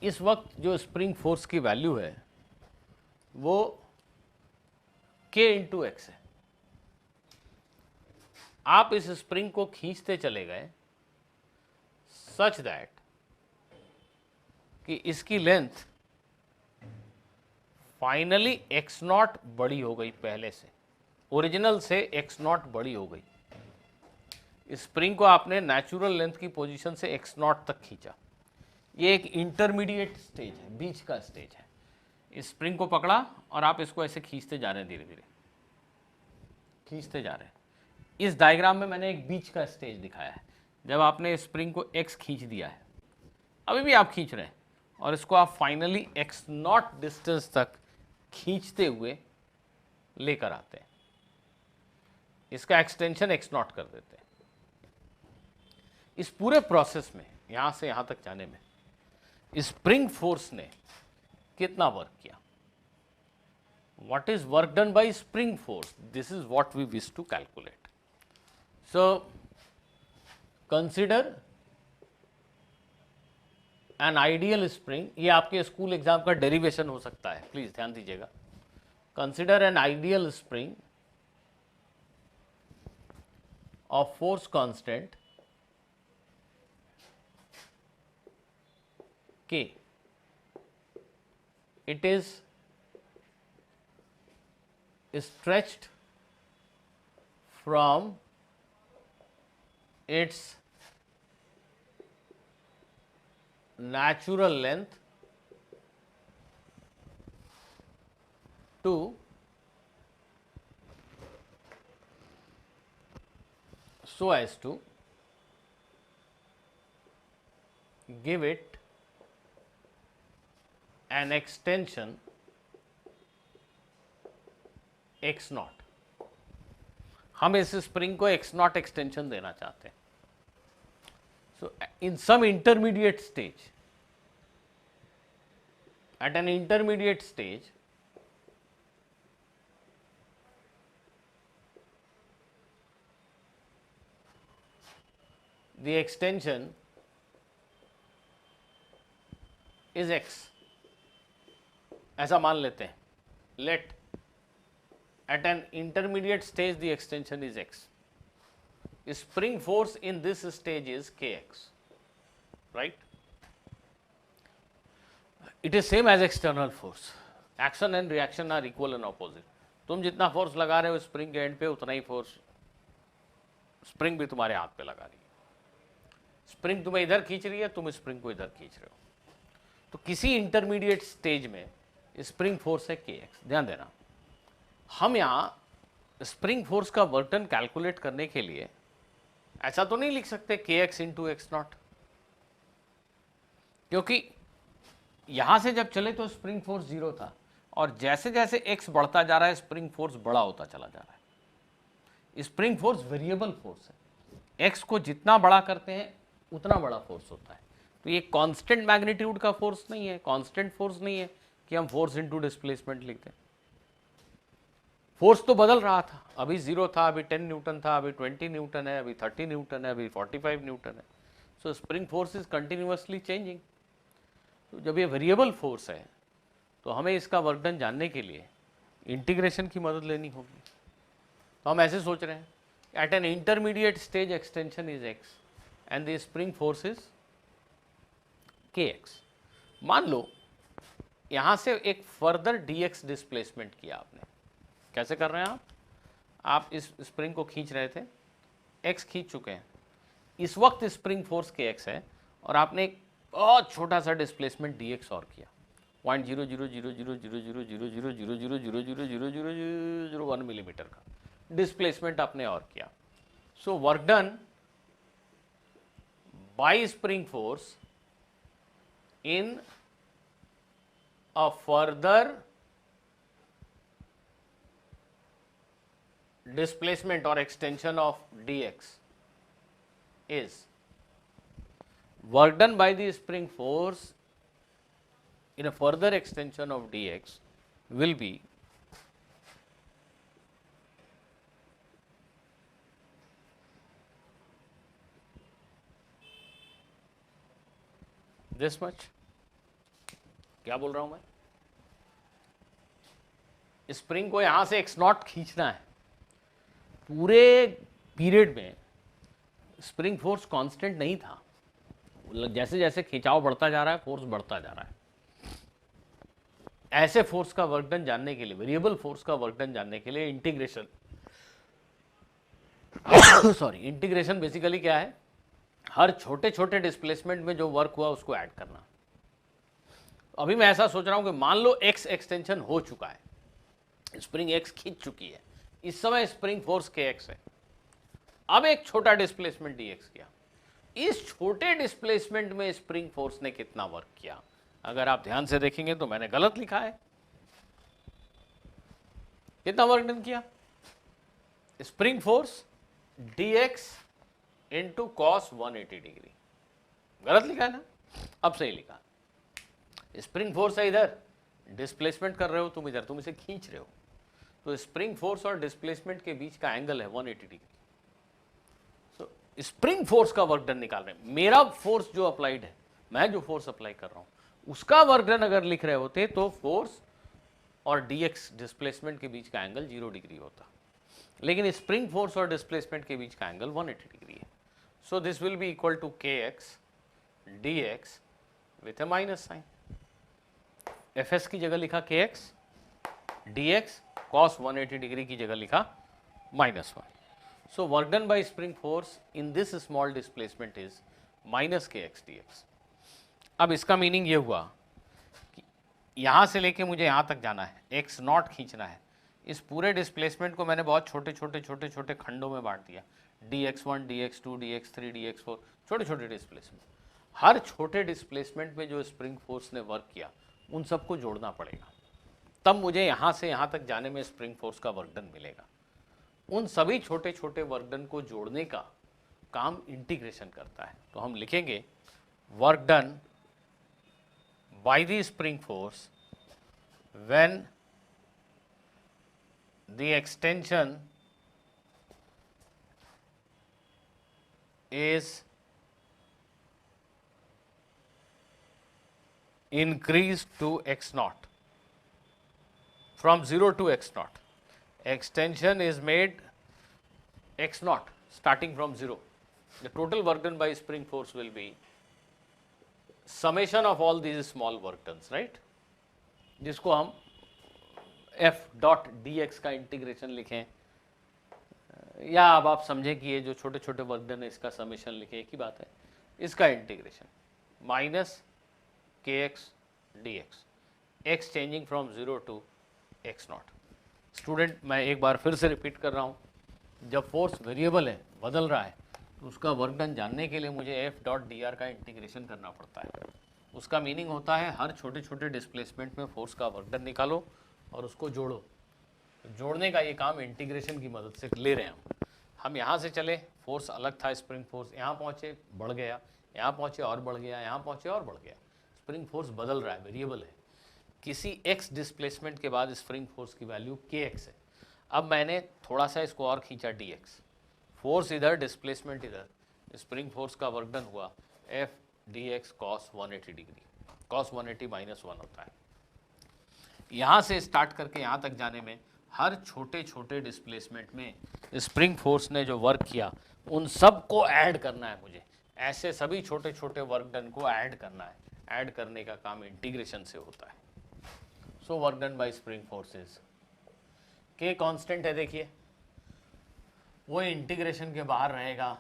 [SPEAKER 1] इस वक्त जो स्प्रिंग फोर्स की वैल्यू है वो k इंटू एक्स है। आप इस स्प्रिंग को खींचते चले गए सच दैट कि इसकी लेंथ फाइनली x नॉट बड़ी हो गई, पहले से ओरिजिनल से x नॉट बड़ी हो गई। स्प्रिंग को आपने नेचुरल लेंथ की पोजीशन से x नॉट तक खींचा। ये एक इंटरमीडिएट स्टेज है, बीच का स्टेज है। इस स्प्रिंग को पकड़ा और आप इसको ऐसे खींचते जा रहे हैं, धीरे धीरे खींचते जा रहे हैं। इस डायग्राम में मैंने एक बीच का स्टेज दिखाया है। जब आपने स्प्रिंग को x खींच दिया है, अभी भी आप खींच रहे हैं, और इसको आप फाइनली x नॉट डिस्टेंस तक खींचते हुए लेकर आते हैं, इसका एक्सटेंशन x नॉट कर देते हैं। इस पूरे प्रोसेस में, यहां से यहां तक जाने में, स्प्रिंग फोर्स ने कितना वर्क किया? What is work done by spring force? This is what we wish to calculate. So consider an ideal spring. ये आपके स्कूल एग्जाम का डेरिवेशन हो सकता है, प्लीज ध्यान दीजिएगा। Consider an ideal spring of force constant K. It is stretched from its natural length to so as to give it an extension x not. हम इस स्प्रिंग को x नॉट एक्सटेंशन देना चाहते हैं। So in some intermediate stage, at an intermediate stage, the extension is x, ऐसा मान लेते हैं। let at an intermediate stage the extension is x. Spring force in this stage is kx, right? It is same as external force. Action and reaction are equal and opposite. तुम जितना force लगा रहे हो spring के and पे, उतना ही force spring भी तुम्हारे हाथ पे लगा रही है। स्प्रिंग तुम्हें इधर खींच रही है, तुम स्प्रिंग को इधर खींच रहे हो। तो किसी इंटरमीडिएट स्टेज में स्प्रिंग फोर्स है kx। ध्यान देना, हम यहाँ स्प्रिंग फोर्स का वर्क डन कैलकुलेट करने के लिए ऐसा तो नहीं लिख सकते kx इंटू एक्स नॉट, क्योंकि यहां से जब चले तो स्प्रिंग फोर्स 0 था, और जैसे जैसे x बढ़ता जा रहा है स्प्रिंग फोर्स बड़ा होता चला जा रहा है। स्प्रिंग फोर्स वेरिएबल फोर्स है, x को जितना बड़ा करते हैं उतना बड़ा फोर्स होता है। तो ये कांस्टेंट मैग्नीट्यूड का फोर्स नहीं है, कांस्टेंट फोर्स नहीं है कि हम फोर्स इनटू डिस्प्लेसमेंट लिखते हैं। फोर्स तो बदल रहा था, अभी 0 था, अभी 10 न्यूटन था, अभी 20 न्यूटन है, अभी 30 न्यूटन है, अभी 45 न्यूटन है। सो spring force is continuously changing. तो जब ये वेरिएबल फोर्स है तो हमें इसका वर्क डन जानने के लिए इंटीग्रेशन की मदद लेनी होगी। तो हम ऐसे सोच रहे हैं, at an intermediate stage extension is X and the spring force is kx। मान लो यहां से एक फर्दर dx डिस्प्लेसमेंट किया आपने। कैसे कर रहे हैं आप इस स्प्रिंग को खींच रहे थे, x खींच चुके हैं, इस वक्त स्प्रिंग फोर्स kx है, और आपने एक बहुत छोटा सा डिस्प्लेसमेंट dx और किया, 0.0000000000000000001 मिलीमीटर का डिस्प्लेसमेंट आपने और किया। सो work done by spring force in a further displacement or extension of dx is work done by the spring force in a further extension of dx will be this much. क्या बोल रहा हूं मैं? Spring को यहां से x not खींचना है. पूरे पीरियड में स्प्रिंग फोर्स कांस्टेंट नहीं था. जैसे जैसे खिंचाव बढ़ता जा रहा है फोर्स बढ़ता जा रहा है. ऐसे फोर्स का वर्क डन जानने के लिए, वेरिएबल फोर्स का वर्क डन जानने के लिए इंटीग्रेशन इंटीग्रेशन बेसिकली क्या है? हर छोटे छोटे डिस्प्लेसमेंट में जो वर्क हुआ उसको ऐड करना. अभी मैं ऐसा सोच रहा हूं कि मान लो एक्स एक्सटेंशन हो चुका है, स्प्रिंग एक्स खींच चुकी है, इस समय स्प्रिंग फोर्स के एक्स है. अब एक छोटा डिस्प्लेसमेंट डी एक्स किया. इस छोटे डिस्प्लेसमेंट में स्प्रिंग फोर्स ने कितना वर्क किया? अगर आप ध्यान से देखेंगे तो मैंने गलत लिखा है. कितना वर्क डन किया? Spring force D x into cos 180 degree. गलत लिखा है ना? अब सही लिखा. स्प्रिंग फोर्स है इधर, डिस्प्लेसमेंट कर रहे हो तुम इधर, तुम इसे खींच रहे हो, तो स्प्रिंग फोर्स और डिस्प्लेसमेंट के बीच का एंगल है 180 डिग्री. तो स्प्रिंग फोर्स का वर्क डन निकाल रहे हैं. मेरा फोर्स जो अप्लाइड है, मैं जो फोर्स अप्लाई कर रहा हूं, उसका वर्क डन अगर लिख रहे होते तो फोर्स और dx डिस्प्लेसमेंट के बीच का एंगल 0 डिग्री होता. लेकिन स्प्रिंग फोर्स और डिस्प्लेसमेंट के बीच का एंगल 180 डिग्री है. So this will be equal to kx dx with a minus sign. fs की जगह लिखा kx, dx cos 180 डिग्री की जगह लिखा -1. सो work done by spring force in this small displacement is minus kx dx. अब इसका meaning ये हुआ कि यहाँ से लेके मुझे यहाँ तक जाना है, एक्स नॉट खींचना है. इस पूरे डिस्प्लेसमेंट को मैंने बहुत छोटे छोटे छोटे छोटे खंडों में बांट दिया. dx1 dx2 dx3 dx4, छोटे छोटे डिस्प्लेसमेंट. हर छोटे डिस्प्लेसमेंट में जो स्प्रिंग फोर्स ने वर्क किया उन सबको जोड़ना पड़ेगा, तब मुझे यहाँ से यहाँ तक जाने में स्प्रिंग फोर्स का वर्क डन मिलेगा. उन सभी छोटे छोटे वर्क डन को जोड़ने का काम इंटीग्रेशन करता है. तो हम लिखेंगे work done by the spring force when the extension is increased to x naught from 0 to x naught. Extension is made x naught starting from 0. The total work done by spring force will be summation of all these small work done, right? जिसको हम f dot dx का integration लिखें, या अब आप समझें कि ये जो छोटे छोटे वर्क डन है इसका समेशन लिखें, एक ही बात है. इसका integration minus kx dx, x changing from 0 to x naught. Student, मैं एक बार फिर से रिपीट कर रहा हूँ, जब फोर्स वेरिएबल है, बदल रहा है, तो उसका वर्क डन जानने के लिए मुझे f डॉट dr का इंटीग्रेशन करना पड़ता है. उसका मीनिंग होता है हर छोटे छोटे डिस्प्लेसमेंट में फोर्स का वर्क डन निकालो और उसको जोड़ो. जोड़ने का ये काम इंटीग्रेशन की मदद से ले रहे हैं हम. यहाँ से चले, फोर्स अलग था, स्प्रिंग फोर्स, यहाँ पहुँचे बढ़ गया, यहाँ पहुँचे और बढ़ गया, यहाँ पहुँचे और बढ़ गया. स्प्रिंग फोर्स बदल रहा है, वेरिएबल है. किसी x डिस्प्लेसमेंट के बाद स्प्रिंग फोर्स की वैल्यू kx है. अब मैंने थोड़ा सा इसको और खींचा dx, फोर्स इधर, डिस्प्लेसमेंट इधर, स्प्रिंग फोर्स का वर्क डन हुआ f dx cos 180 degree. cos 180 -1 होता है. यहाँ से स्टार्ट करके यहाँ तक जाने में हर छोटे छोटे डिस्प्लेसमेंट में स्प्रिंग फोर्स ने जो वर्क किया उन सब को ऐड करना है मुझे. ऐसे सभी छोटे छोटे वर्क डन को ऐड करना है. ऐड करने का काम इंटीग्रेशन से होता है. So work done by spring forces, के कांस्टेंट है, देखिए वो इंटीग्रेशन के बाहर रहेगा.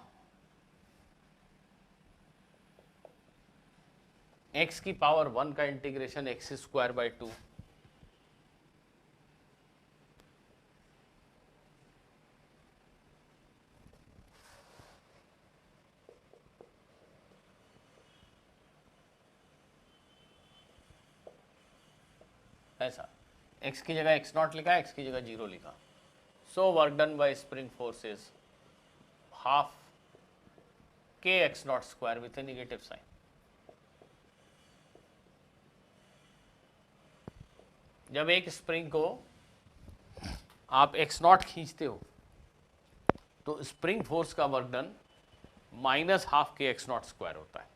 [SPEAKER 1] x की पावर 1 का इंटीग्रेशन x स्क्वायर बाई 2, ऐसा. x की जगह x नॉट लिखा, x की जगह 0 लिखा. So work done by spring force is half kx naught square with a negative sign. जब एक स्प्रिंग को आप x नॉट खींचते हो तो स्प्रिंग फोर्स का वर्क डन माइनस हाफ के एक्स नॉट स्क्वायर होता है,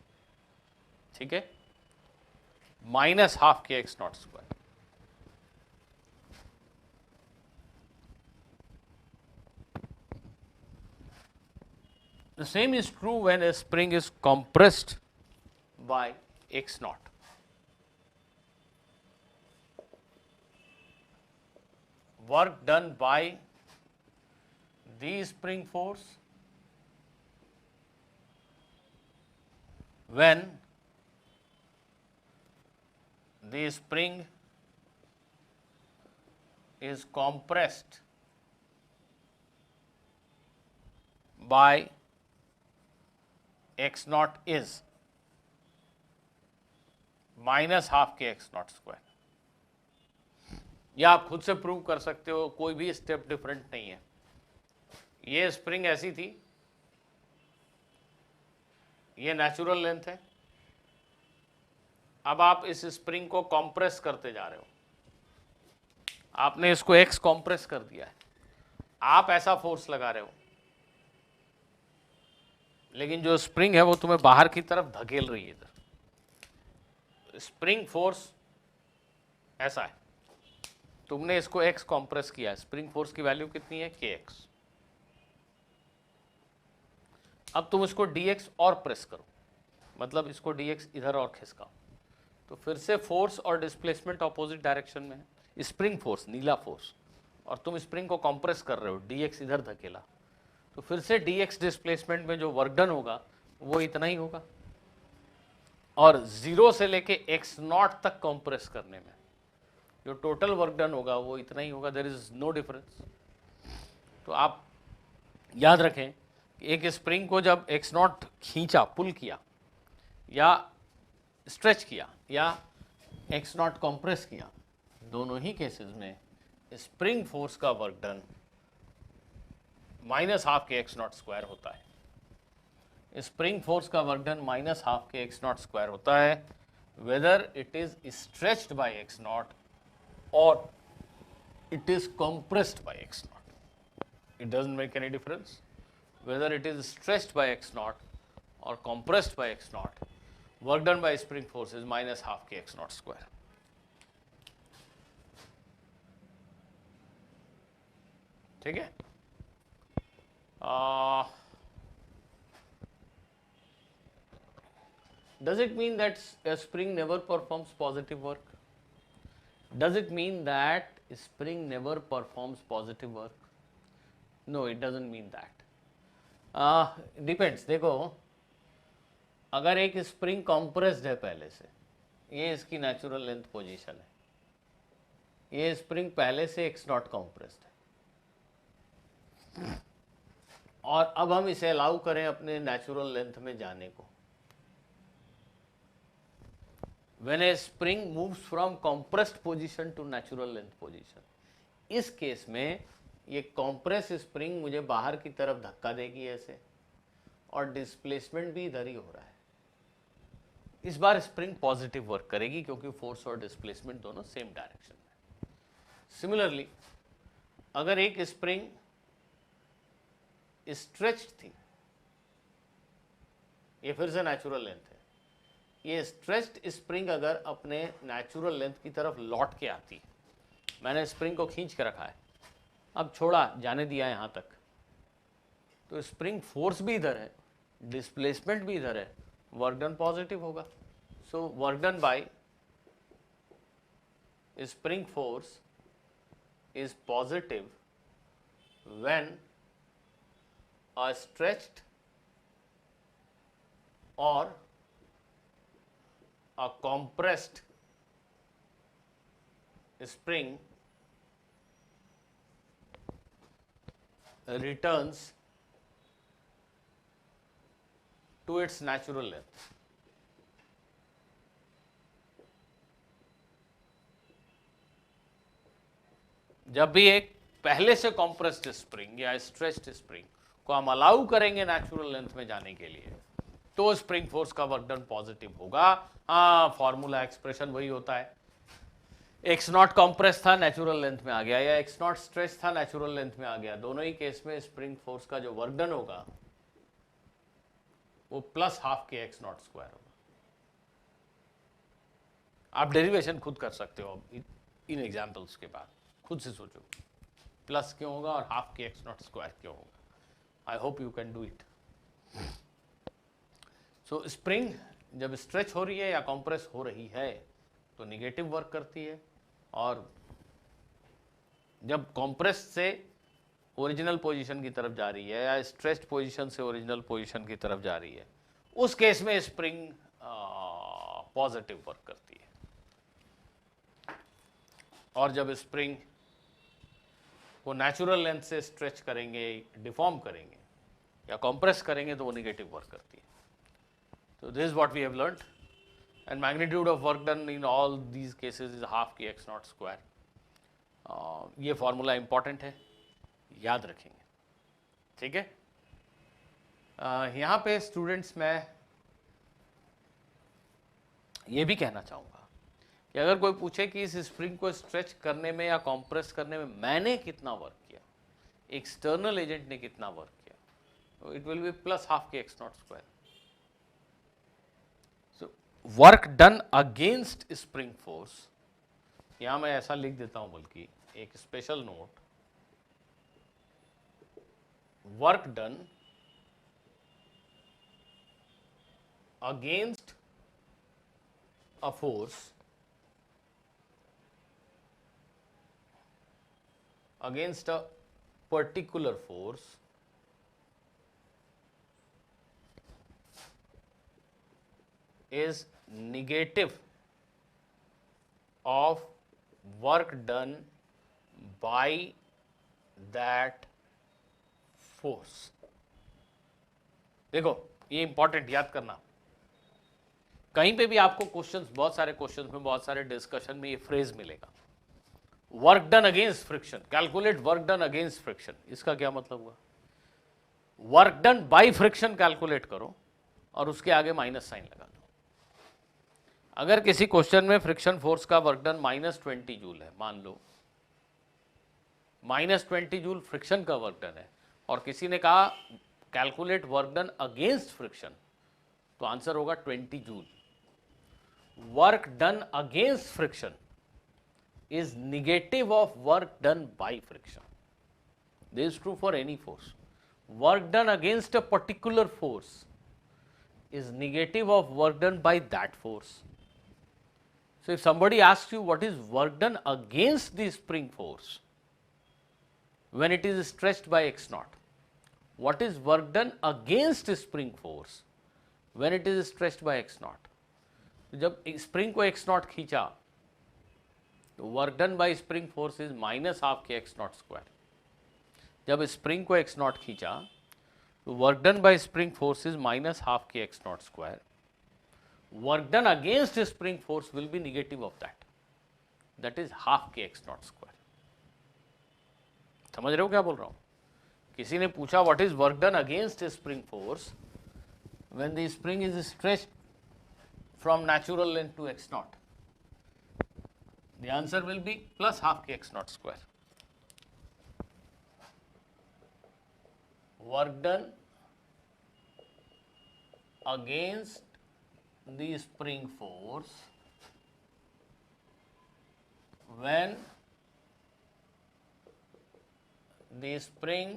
[SPEAKER 1] ठीक है, माइनस हाफ के x naught square. The same is true when a spring is compressed by x naught. Work done by the spring force when the spring is compressed by x naught is minus half के x naught square. या आप खुद से prove कर सकते हो, कोई भी स्टेप डिफरेंट नहीं है. ये स्प्रिंग ऐसी थी, ये नेचुरल लेंथ है. अब आप इस स्प्रिंग को कॉम्प्रेस करते जा रहे हो, आपने इसको एक्स कॉम्प्रेस कर दिया है, आप ऐसा फोर्स लगा रहे हो, लेकिन जो स्प्रिंग है वो तुम्हें बाहर की तरफ धकेल रही है. इधर स्प्रिंग फोर्स ऐसा है, तुमने इसको एक्स कॉम्प्रेस किया है, स्प्रिंग फोर्स की वैल्यू कितनी है, के एक्स. अब तुम इसको डी एक्स और प्रेस करो, मतलब इसको डी एक्स इधर और खिसकाओ, तो फिर से फोर्स और डिस्प्लेसमेंट ऑपोजिट डायरेक्शन में है. स्प्रिंग फोर्स नीला फोर्स, और तुम स्प्रिंग को कॉम्प्रेस कर रहे हो, डी एक्स इधर धकेला, तो फिर से डी एक्स डिस्प्लेसमेंट में जो वर्क डन होगा वो इतना ही होगा. और जीरो से लेके एक्स नॉट तक कॉम्प्रेस करने में जो टोटल वर्क डन होगा वो इतना ही होगा. There is no difference. तो आप याद रखें कि एक स्प्रिंग को जब एक्स नॉट खींचा, पुल किया या स्ट्रेच किया या एक्स नॉट कॉम्प्रेस किया, दोनों ही केसेस में स्प्रिंग फोर्स का वर्क डन माइनस हाफ के एक्स नॉट स्क्वायर होता है. स्प्रिंग फोर्स का वर्क डन माइनस हाफ के एक्स नॉट स्क्वायर होता है, whether it is stretched by x naught और it is compressed by x naught. It doesn't make any difference whether it is stretched by x naught or compressed by x naught. Work done by spring force is minus half k x naught square. ठीक है. Does it mean that a spring never performs positive work? Does it mean that spring never performs positive work? No, it doesn't mean that. Depends. देखो, अगर एक spring compressed है पहले से, ये इसकी नेचुरल लेंथ पोजीशन है, ये स्प्रिंग पहले से एक्स नॉट कॉम्प्रेस्ड है, और अब हम इसे अलाउ करें अपने नेचुरल लेंथ में जाने को. When a spring moves from compressed position to natural length position, इस केस में ये कॉम्प्रेस स्प्रिंग मुझे बाहर की तरफ धक्का देगी ऐसे, और डिस्प्लेसमेंट भी इधर ही हो रहा है. इस बार स्प्रिंग पॉजिटिव वर्क करेगी क्योंकि फोर्स और डिस्प्लेसमेंट दोनों सेम डायरेक्शन में. सिमिलरली अगर एक स्प्रिंग स्ट्रेच्ड थी, ये फिर से नेचुरल लेंथ है, ये स्ट्रेच्ड स्प्रिंग अगर अपने नेचुरल लेंथ की तरफ लौट के आती, मैंने स्प्रिंग को खींच के रखा है, अब छोड़ा, जाने दिया यहाँ तक, तो स्प्रिंग फोर्स भी इधर है, डिस्प्लेसमेंट भी इधर है, वर्क डन पॉजिटिव होगा. सो work done by spring force is positive when a stretched और a compressed spring returns to its natural length. जब भी एक पहले से कॉम्प्रेस्ड स्प्रिंग या स्ट्रेच्ड स्प्रिंग को हम अलाउ करेंगे नेचुरल लेंथ में जाने के लिए, तो स्प्रिंग फोर्स का वर्क डन पॉजिटिव होगा। हाँ, फॉर्मूला एक्सप्रेशन वही होता है, एक्स नॉट कॉम्प्रेस था नेचुरल लेंथ में आ गया, या एक्स नॉट स्ट्रेच था नेचुरल लेंथ में आ गया, दोनों ही केस में स्प्रिंग फोर्स का जो वर्क डन होगा वो प्लस हाफ के एक्स नॉट स्क्वायर होगा। आप डेरिवेशन खुद कर सकते हो इन एग्जाम्पल्स के बाद, खुद से सोचो प्लस क्यों होगा और हाफ के एक्स नॉट स्क्वायर क्यों होगा। I hope you can do it. So spring जब स्ट्रेच हो रही है या कॉम्प्रेस हो रही है तो निगेटिव वर्क करती है, और जब कॉम्प्रेस से ओरिजिनल पोजीशन की तरफ जा रही है या स्ट्रेच्ड पोजीशन से ओरिजिनल पोजीशन की तरफ जा रही है, उस केस में स्प्रिंग पॉजिटिव वर्क करती है। और जब स्प्रिंग को नेचुरल लेंथ से स्ट्रेच करेंगे, डिफॉर्म करेंगे या कॉम्प्रेस करेंगे तो वो निगेटिव वर्क करती है। तो this is what we have learned, and magnitude of work done in all these cases is half के एक्स नॉट स्क्वायर। ये फॉर्मूला इंपॉर्टेंट है, याद रखेंगे, ठीक है। यहाँ पे स्टूडेंट्स मैं ये भी कहना चाहूँगा कि अगर कोई पूछे कि इस स्प्रिंग को स्ट्रेच करने में या कॉम्प्रेस करने में मैंने कितना वर्क किया, एक्सटर्नल एजेंट ने कितना वर्क किया, तो it will be plus half के x naught square. So work done against spring force, यहाँ मैं ऐसा लिख देता हूँ, बल्कि एक special note, work done against a force against a particular force is negative of work done by that force। देखो ये इंपॉर्टेंट, याद करना, कहीं पे भी आपको क्वेश्चंस, बहुत सारे क्वेश्चंस में, बहुत सारे डिस्कशन में ये फ्रेज मिलेगा, work done against friction, calculate work done against friction. इसका क्या मतलब हुआ? Work done by friction calculate करो और उसके आगे माइनस साइन लगा दो। अगर किसी क्वेश्चन में फ्रिक्शन फोर्स का वर्क डन -20 जूल है, मान लो -20 जूल फ्रिक्शन का वर्क डन है, और किसी ने कहा calculate work done against friction, तो आंसर होगा 20 joule. Work done against friction is negative of work done by friction. This is true for any force. Work done against a particular force is negative of work done by that force. So if somebody asks you what is work done against the spring force when it is stretched by x naught, what is work done against spring force when it is stretched by x naught? जब spring को x naught खींचा तो work done by spring force is minus half के x naught square. जब spring को x naught खींचा तो work done by spring force is minus half के x naught square. Work done against spring force will be negative of that is half के x naught square. समझ रहे हो क्या बोल रहा हूं? किसी ने पूछा what is work done against spring force when the spring is stretched from natural length to X naught, the answer will be plus half k x naught square. Work done against the spring force when the spring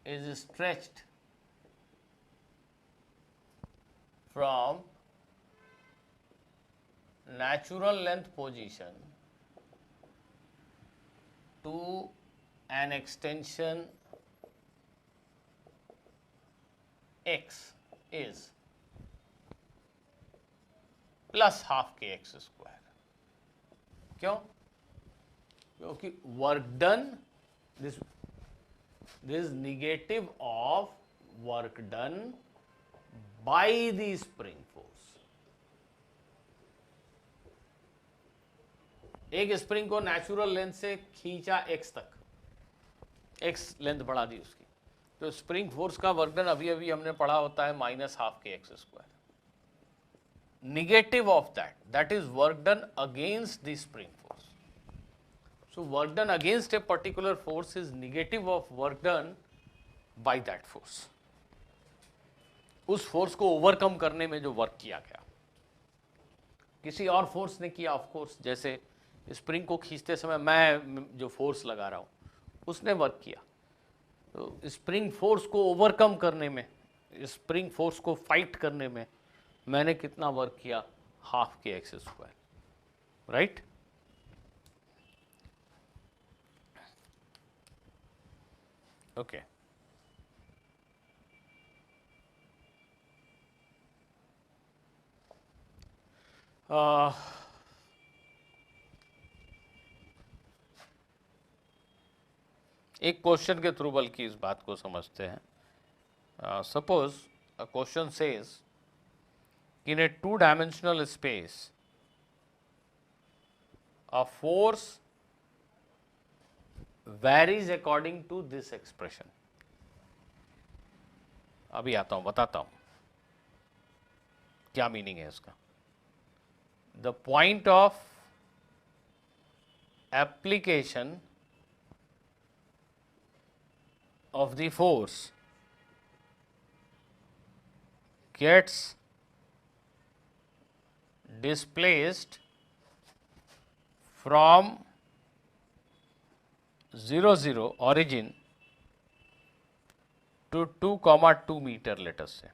[SPEAKER 1] is stretched from natural length position to an extension x is plus half k x square। क्यों? क्योंकि work done, this is negative of work done by the spring force. एक spring को natural length से खींचा x तक, x length बढ़ा दी उसकी, तो स्प्रिंग फोर्स का वर्क डन अभी अभी हमने पढ़ा होता है -12kx²। Negative of that is work done against the spring force. So work done against a particular force is negative of work done by that force. उस फोर्स को overcome करने में जो वर्क किया गया, किसी और फोर्स ने किया ऑफ कोर्स, जैसे स्प्रिंग को खींचते समय मैं जो फोर्स लगा रहा हूं उसने वर्क किया, तो स्प्रिंग फोर्स को ओवरकम करने में, स्प्रिंग फोर्स को फाइट करने में मैंने कितना वर्क किया, 12kx², राइट। ओके, एक क्वेश्चन के थ्रू बल्कि इस बात को समझते हैं। Suppose a question says in a two-dimensional space a force varies according to this expression। अभी आता हूं, बताता हूं क्या मीनिंग है इसका। The point of application of the force gets displaced from 0 0 origin to 2, 2 metre later से।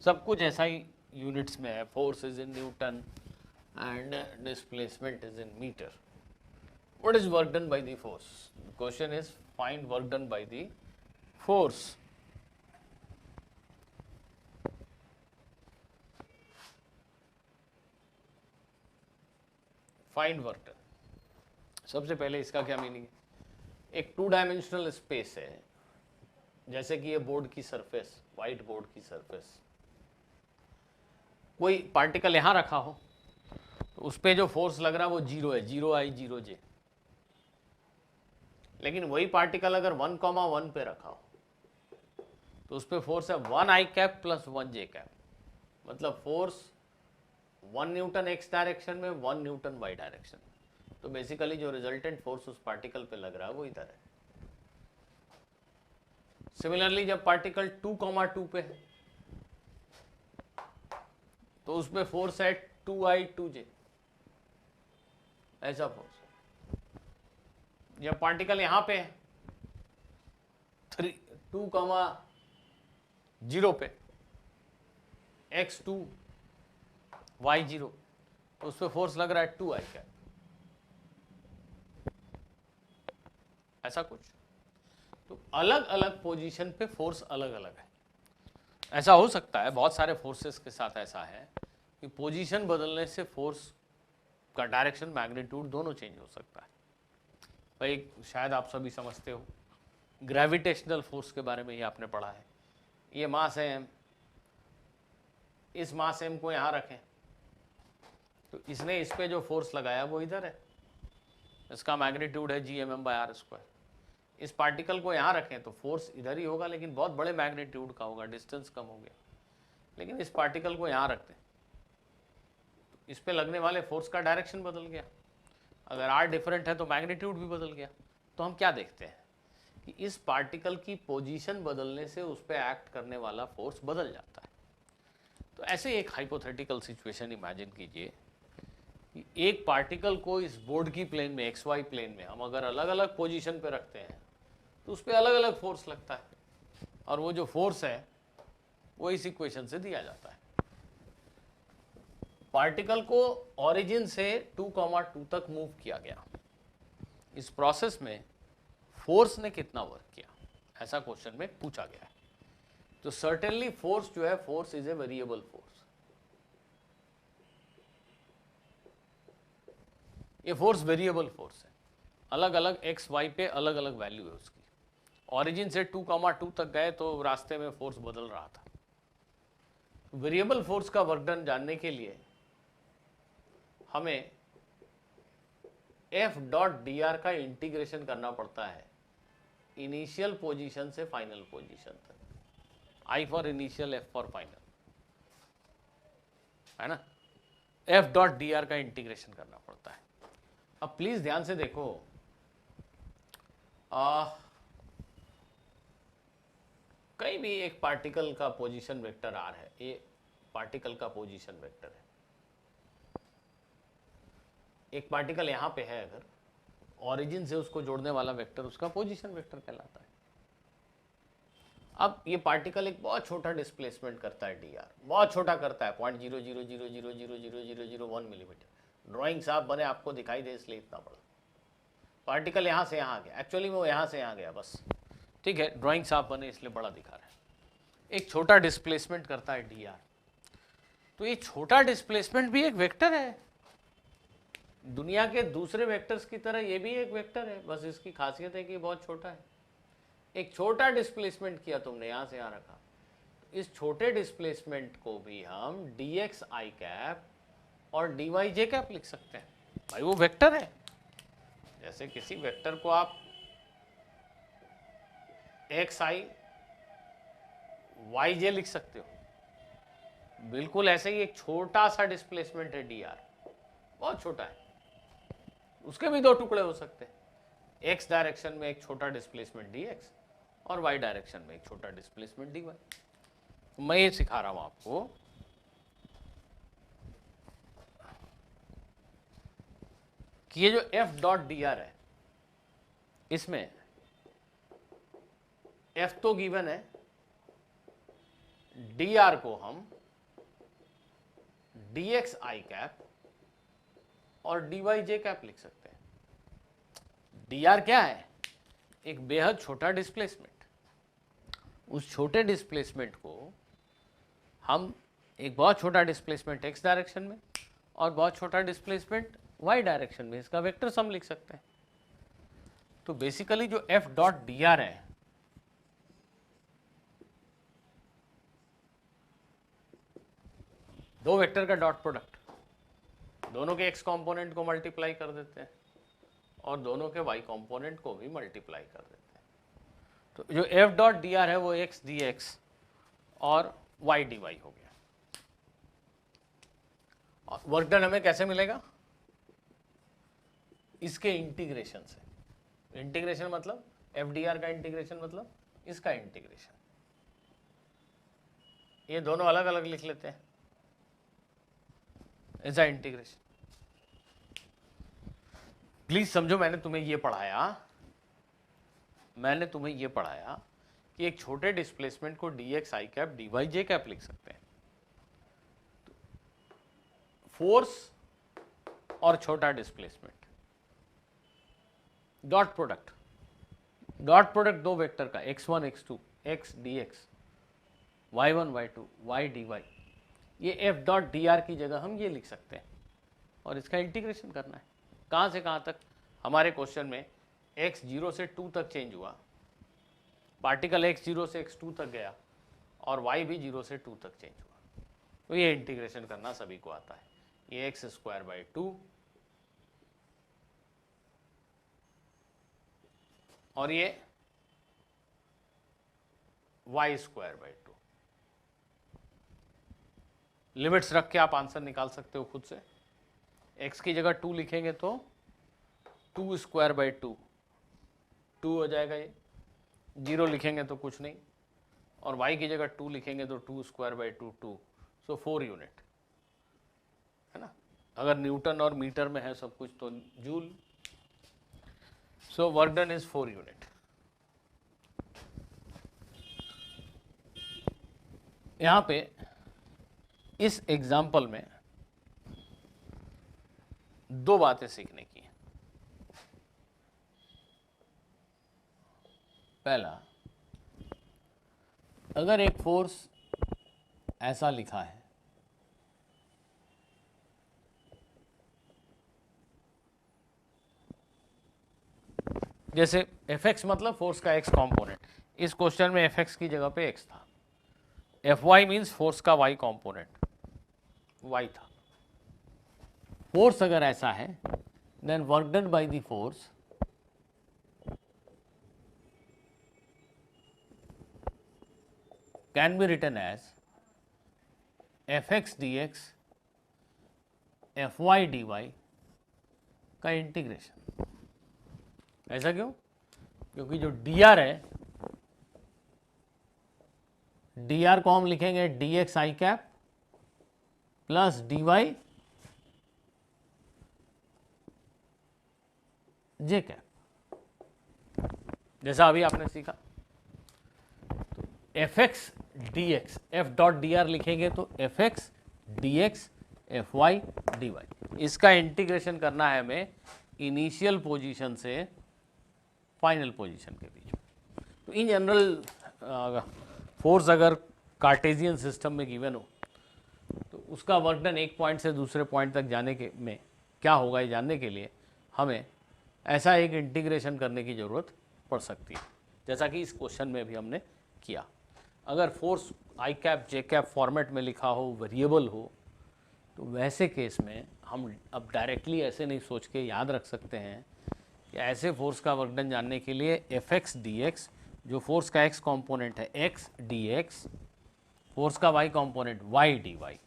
[SPEAKER 1] सब कुछ ऐसा ही यूनिट्स में है, force is in newton and displacement is in metre. What is work done by the force? Question is find work done by the force. Find work done. सबसे पहले इसका क्या मीनिंग है? एक 2 डायमेंशनल स्पेस है, जैसे कि ये बोर्ड की सरफेस, व्हाइट बोर्ड की सरफेस, कोई पार्टिकल यहां रखा हो तो उस पर जो फोर्स लग रहा है वो 0 है, 0i 0j। लेकिन वही पार्टिकल अगर 1, 1 पे रखा हो तो उस पर फोर्स है 1i cap plus 1j cap, मतलब फोर्स 1 न्यूटन x डायरेक्शन में, 1 न्यूटन y डायरेक्शन। तो बेसिकली जो रिजल्टेंट फोर्स उस पार्टिकल पे लग रहा है वो इधर है। सिमिलरली जब पार्टिकल 2, 2 पे है तो उस पे फोर्स है 2i 2j, ऐसा फोर्स। जब पार्टिकल यहां पे है 2, 0 पे, x2 y0, तो उस पर फोर्स लग रहा है 2i कैप, ऐसा कुछ। तो अलग अलग पोजीशन पे फोर्स अलग अलग है। ऐसा हो सकता है बहुत सारे फोर्सेस के साथ ऐसा है कि पोजीशन बदलने से फोर्स का डायरेक्शन, मैग्नीट्यूड दोनों चेंज हो सकता है। भाई शायद आप सभी समझते हो, ग्रेविटेशनल फोर्स के बारे में ये आपने पढ़ा है। ये मास है m, इस मास m को यहाँ रखें तो इसने इस पे जो फोर्स लगाया वो इधर है, इसका मैग्नीट्यूड है Gmm/r²। इस पार्टिकल को यहाँ रखें तो फोर्स इधर ही होगा, लेकिन बहुत बड़े मैग्नीट्यूड का होगा, डिस्टेंस कम हो गया। लेकिन इस पार्टिकल को यहाँ रखते तो इस पे लगने वाले फोर्स का डायरेक्शन बदल गया। अगर r डिफरेंट है तो मैग्नीट्यूड भी बदल गया। तो हम क्या देखते हैं कि इस पार्टिकल की पोजीशन बदलने से उस पर एक्ट करने वाला फोर्स बदल जाता है। तो ऐसे एक हाइपोथेटिकल सिचुएशन इमेजिन कीजिए कि एक पार्टिकल को इस बोर्ड की प्लेन में, XY प्लेन में हम अगर अलग अलग पोजीशन पे रखते हैं तो उस पर अलग अलग फोर्स लगता है, और वो जो फोर्स है वो इस इक्वेशन से दिया जाता है। पार्टिकल को ओरिजिन से 2, 2 तक मूव किया गया। इस प्रोसेस में फोर्स ने कितना वर्क किया, ऐसा क्वेश्चन में पूछा गया है। तो सर्टेनली फोर्स जो है, force is a variable force. ये फोर्स वेरिएबल फोर्स है, अलग अलग एक्स वाई पे अलग अलग वैल्यू है उसकी। ऑरिजिन से 2, 2 तक गए तो रास्ते में फोर्स बदल रहा था। वेरिएबल फोर्स का वर्क डन जानने के लिए हमें एफ डॉट डी आर का इंटीग्रेशन करना पड़ता है इनिशियल पोजीशन से फाइनल पोजीशन तक, I for initial, F for final, है ना। एफ डॉट डी आर का इंटीग्रेशन करना पड़ता है। अब प्लीज ध्यान से देखो, कहीं भी एक पार्टिकल का पोजीशन वेक्टर आर है, ये पार्टिकल का पोजीशन वेक्टर है। एक पार्टिकल यहां पे है, अगर ओरिजिन से उसको जोड़ने वाला वेक्टर उसका पोजीशन वेक्टर कहलाता है। अब ये पार्टिकल एक बहुत छोटा डिस्प्लेसमेंट करता है डी आर, बहुत छोटा करता है, 0.0000000001 मिलीमीटर। ड्राइंग साफ बने आपको दिखाई दे इसलिए इतना बड़ा पार्टिकल यहां से यहां गया, एक्चुअली में वो यहां से यहां गया बस, ठीक है, ड्राइंग साफ बने इसलिए बड़ा दिखा रहा है। एक छोटा डिस्प्लेसमेंट करता है डी आर, तो ये छोटा डिस्प्लेसमेंट भी एक वेक्टर है, दुनिया के दूसरे वेक्टर्स की तरह ये भी एक वेक्टर है, बस इसकी खासियत है कि बहुत छोटा है। एक छोटा डिस्प्लेसमेंट किया तुमने, यहां से यहां रखा, इस छोटे डिस्प्लेसमेंट को भी हम डी एक्स आई कैप और डी वाई जे कैप लिख सकते हैं। भाई वो वेक्टर है, जैसे किसी वेक्टर को आप एक्स आई वाई जे लिख सकते हो, बिल्कुल ऐसे ही एक छोटा सा डिस्प्लेसमेंट है डी आर, बहुत छोटा है, उसके भी दो टुकड़े हो सकते हैं, एक्स डायरेक्शन में एक छोटा डिस्प्लेसमेंट डी एक्स और वाई डायरेक्शन में एक छोटा डिस्प्लेसमेंट डी वाई। मैं ये सिखा रहा हूं आपको कि ये जो एफ डॉट डी आर है, इसमें एफ तो गिवन है, डी आर को हम डी एक्स आई कैप और डी वाई जे कैप लिख सकते हैं। डी आर क्या है? एक बेहद छोटा डिस्प्लेसमेंट, उस छोटे डिस्प्लेसमेंट को हम एक बहुत छोटा डिस्प्लेसमेंट एक्स डायरेक्शन में और बहुत छोटा डिस्प्लेसमेंट वाई डायरेक्शन में, इसका वेक्टर सम लिख सकते हैं। तो बेसिकली जो एफ डॉट डी आर है, दो वेक्टर का डॉट प्रोडक्ट, दोनों के एक्स कंपोनेंट को मल्टीप्लाई कर देते हैं और दोनों के वाई कंपोनेंट को भी मल्टीप्लाई कर देते हैं। तो जो एफ डॉट डी आर है वो एक्स डी एक्स और वाई डी वाई हो गया। और वर्क डन हमें कैसे मिलेगा? इसके इंटीग्रेशन से। इंटीग्रेशन मतलब एफ डी आर का इंटीग्रेशन मतलब इसका इंटीग्रेशन। ये दोनों अलग अलग लिख लेते हैं, ऐसा इंटीग्रेशन। प्लीज समझो, मैंने तुम्हें ये पढ़ाया कि एक छोटे डिस्प्लेसमेंट को डी एक्स आई कैप डी वाई जे कैप लिख सकते हैं। फोर्स और छोटा डिस्प्लेसमेंट, डॉट प्रोडक्ट दो वेक्टर का x1 x2 x dx y1 y2 y dy, ये f डॉट डी आर की जगह हम ये लिख सकते हैं और इसका इंटीग्रेशन करना है। कहाँ से कहाँ तक? हमारे क्वेश्चन में x 0 से 2 तक चेंज हुआ, पार्टिकल x 0 से x 2 तक गया और y भी 0 से 2 तक चेंज हुआ। तो ये इंटीग्रेशन करना सभी को आता है। ये x स्क्वायर बाई 2 और ये y स्क्वायर बाई 2। लिमिट्स रख के आप आंसर निकाल सकते हो खुद से। x की जगह 2 लिखेंगे तो 2 स्क्वायर बाई 2 हो जाएगा, ये 0 लिखेंगे तो कुछ नहीं, और y की जगह 2 लिखेंगे तो 2 स्क्वायर बाई 2 2, सो 4 यूनिट, है ना। अगर न्यूटन और मीटर में है सब कुछ तो joule. So work done is 4 unit. यहां पे इस एग्जाम्पल में दो बातें सीखने की हैं। पहला, अगर एक फोर्स ऐसा लिखा है, जैसे Fx मतलब फोर्स का x कंपोनेंट, इस क्वेश्चन में Fx की जगह पे x था, Fy मीन्स फोर्स का y कंपोनेंट y था। फोर्स अगर ऐसा है then work done by the force can be written as fx dx fy dy का इंटीग्रेशन। ऐसा क्यों? क्योंकि जो dr है, dr को हम लिखेंगे dx i cap plus dy J cap, जैसा अभी आपने सीखा। तो F X D X, F dot D R लिखेंगे तो F X D X F Y D Y, इसका इंटीग्रेशन करना है हमें इनिशियल पोजीशन से फाइनल पोजीशन के बीच। तो इन जनरल फोर्स अगर कार्टेशियन सिस्टम में गिवन हो तो उसका वर्क डन एक पॉइंट से दूसरे पॉइंट तक जाने के में क्या होगा ये जानने के लिए हमें ऐसा एक इंटीग्रेशन करने की ज़रूरत पड़ सकती है, जैसा कि इस क्वेश्चन में भी हमने किया। अगर फोर्स आई कैप जे कैप फॉर्मेट में लिखा हो, वेरिएबल हो, तो वैसे केस में हम अब डायरेक्टली ऐसे नहीं सोच के याद रख सकते हैं कि ऐसे फोर्स का वर्क डन जानने के लिए एफ एक्स डी एक्स, जो फोर्स का एक्स कॉम्पोनेंट है एक्स डी एक्स, फोर्स का Y component Y D Y,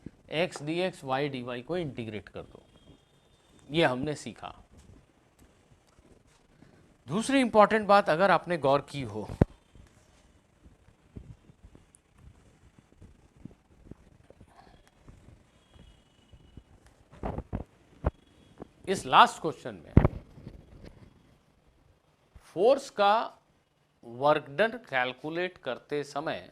[SPEAKER 1] X D X Y D Y को इंटीग्रेट कर दो। ये हमने सीखा। दूसरी इंपॉर्टेंट बात अगर आपने गौर की हो, इस लास्ट क्वेश्चन में फोर्स का वर्क डन कैलकुलेट करते समय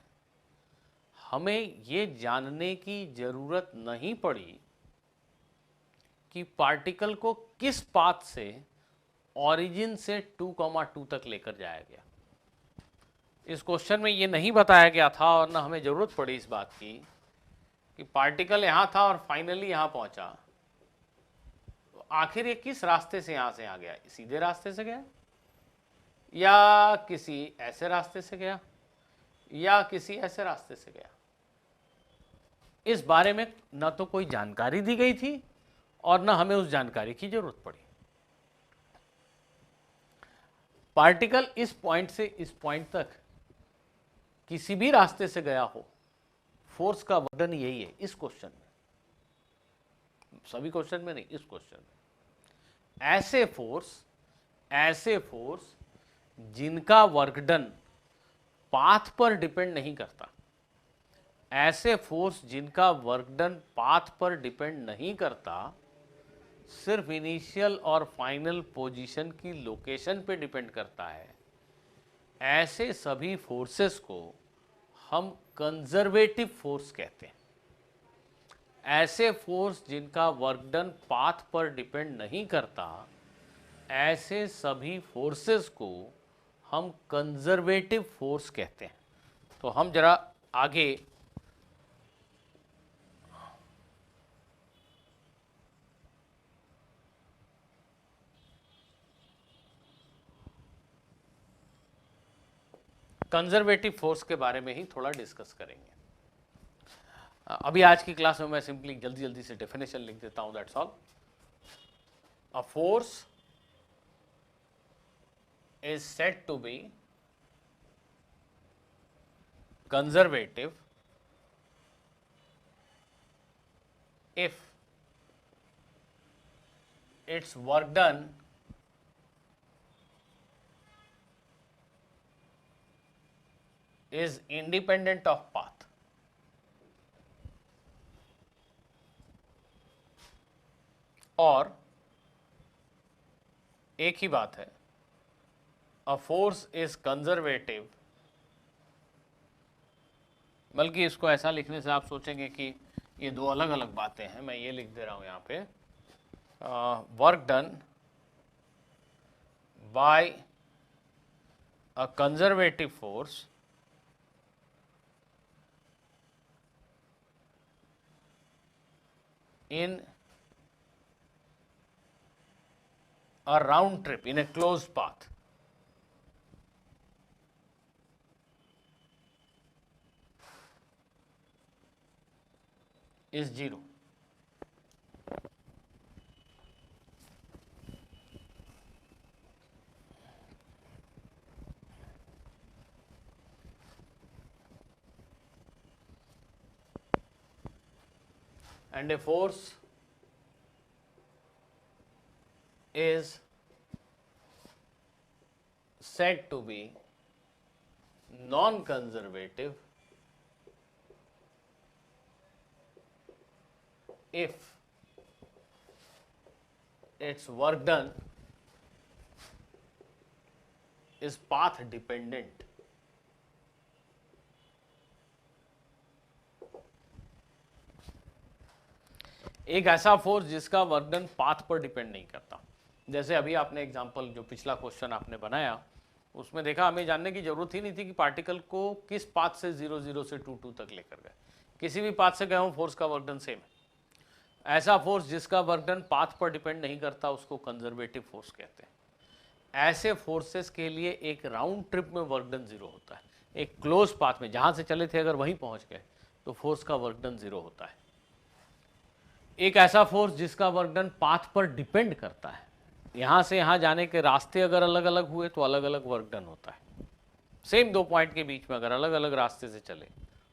[SPEAKER 1] हमें ये जानने की जरूरत नहीं पड़ी कि पार्टिकल को किस पाथ से ऑरिजिन से 2,2 तक लेकर जाया गया। इस क्वेश्चन में ये नहीं बताया गया था और ना हमें ज़रूरत पड़ी इस बात की कि पार्टिकल यहाँ था और फाइनली यहाँ पहुँचा, तो आखिर ये किस रास्ते से यहाँ से आ गया, सीधे रास्ते से गया या किसी ऐसे रास्ते से गया या किसी ऐसे रास्ते से गया। इस बारे में न तो कोई जानकारी दी गई थी और न हमें उस जानकारी की जरूरत पड़ी। पार्टिकल इस पॉइंट से इस पॉइंट तक किसी भी रास्ते से गया हो, फोर्स का वर्क डन यही है इस क्वेश्चन में, सभी क्वेश्चन में नहीं, इस क्वेश्चन में। ऐसे फोर्स जिनका वर्क डन पाथ पर डिपेंड नहीं करता, ऐसे फोर्स जिनका वर्क डन पाथ पर डिपेंड नहीं करता, सिर्फ इनिशियल और फाइनल पोजीशन की लोकेशन पे डिपेंड करता है, ऐसे सभी फोर्सेस को हम कंजर्वेटिव फोर्स कहते हैं। ऐसे फोर्स जिनका वर्क डन पाथ पर डिपेंड नहीं करता, ऐसे सभी फोर्सेस को हम कंजर्वेटिव फोर्स कहते हैं। तो हम जरा आगे कंजर्वेटिव फोर्स के बारे में ही थोड़ा डिस्कस करेंगे। अभी आज की क्लास में मैं सिंपली जल्दी जल्दी से डेफिनेशन लिख देता हूं, that's all. A force is said to be conservative if its work done is independent of path, और एक ही बात है, a force is conservative, बल्कि इसको ऐसा लिखने से आप सोचेंगे कि ये दो अलग अलग बातें हैं। मैं ये लिख दे रहा हूं यहाँ पे, work done bye a conservative force in a round trip in a closed path is 0. and a force is said to be non-conservative if its work done is path dependent. एक ऐसा फोर्स जिसका work done path पर depend नहीं करता। जैसे अभी आपने example जो पिछला क्वेश्चन आपने बनाया उसमें देखा, हमें जानने की जरूरत ही नहीं थी कि पार्टिकल को किस पाथ से 0 0 से 2 2 तक लेकर गए, किसी भी पाथ से गए हो फोर्स का वर्क डन सेम है। ऐसा फोर्स जिसका वर्क डन पाथ पर डिपेंड नहीं करता उसको कंजर्वेटिव फोर्स कहते हैं। ऐसे फोर्सेस के लिए एक राउंड ट्रिप में वर्क डन 0 होता है। एक क्लोज पाथ में जहां से चले थे अगर वहीं पहुंच गए तो फोर्स का वर्क डन 0 होता है। एक ऐसा फोर्स जिसका वर्क डन पाथ पर डिपेंड करता है, यहां से यहां जाने के रास्ते अगर अलग अलग हुए तो अलग अलग वर्क डन होता है। सेम दो पॉइंट के बीच में अगर अलग अलग रास्ते से चले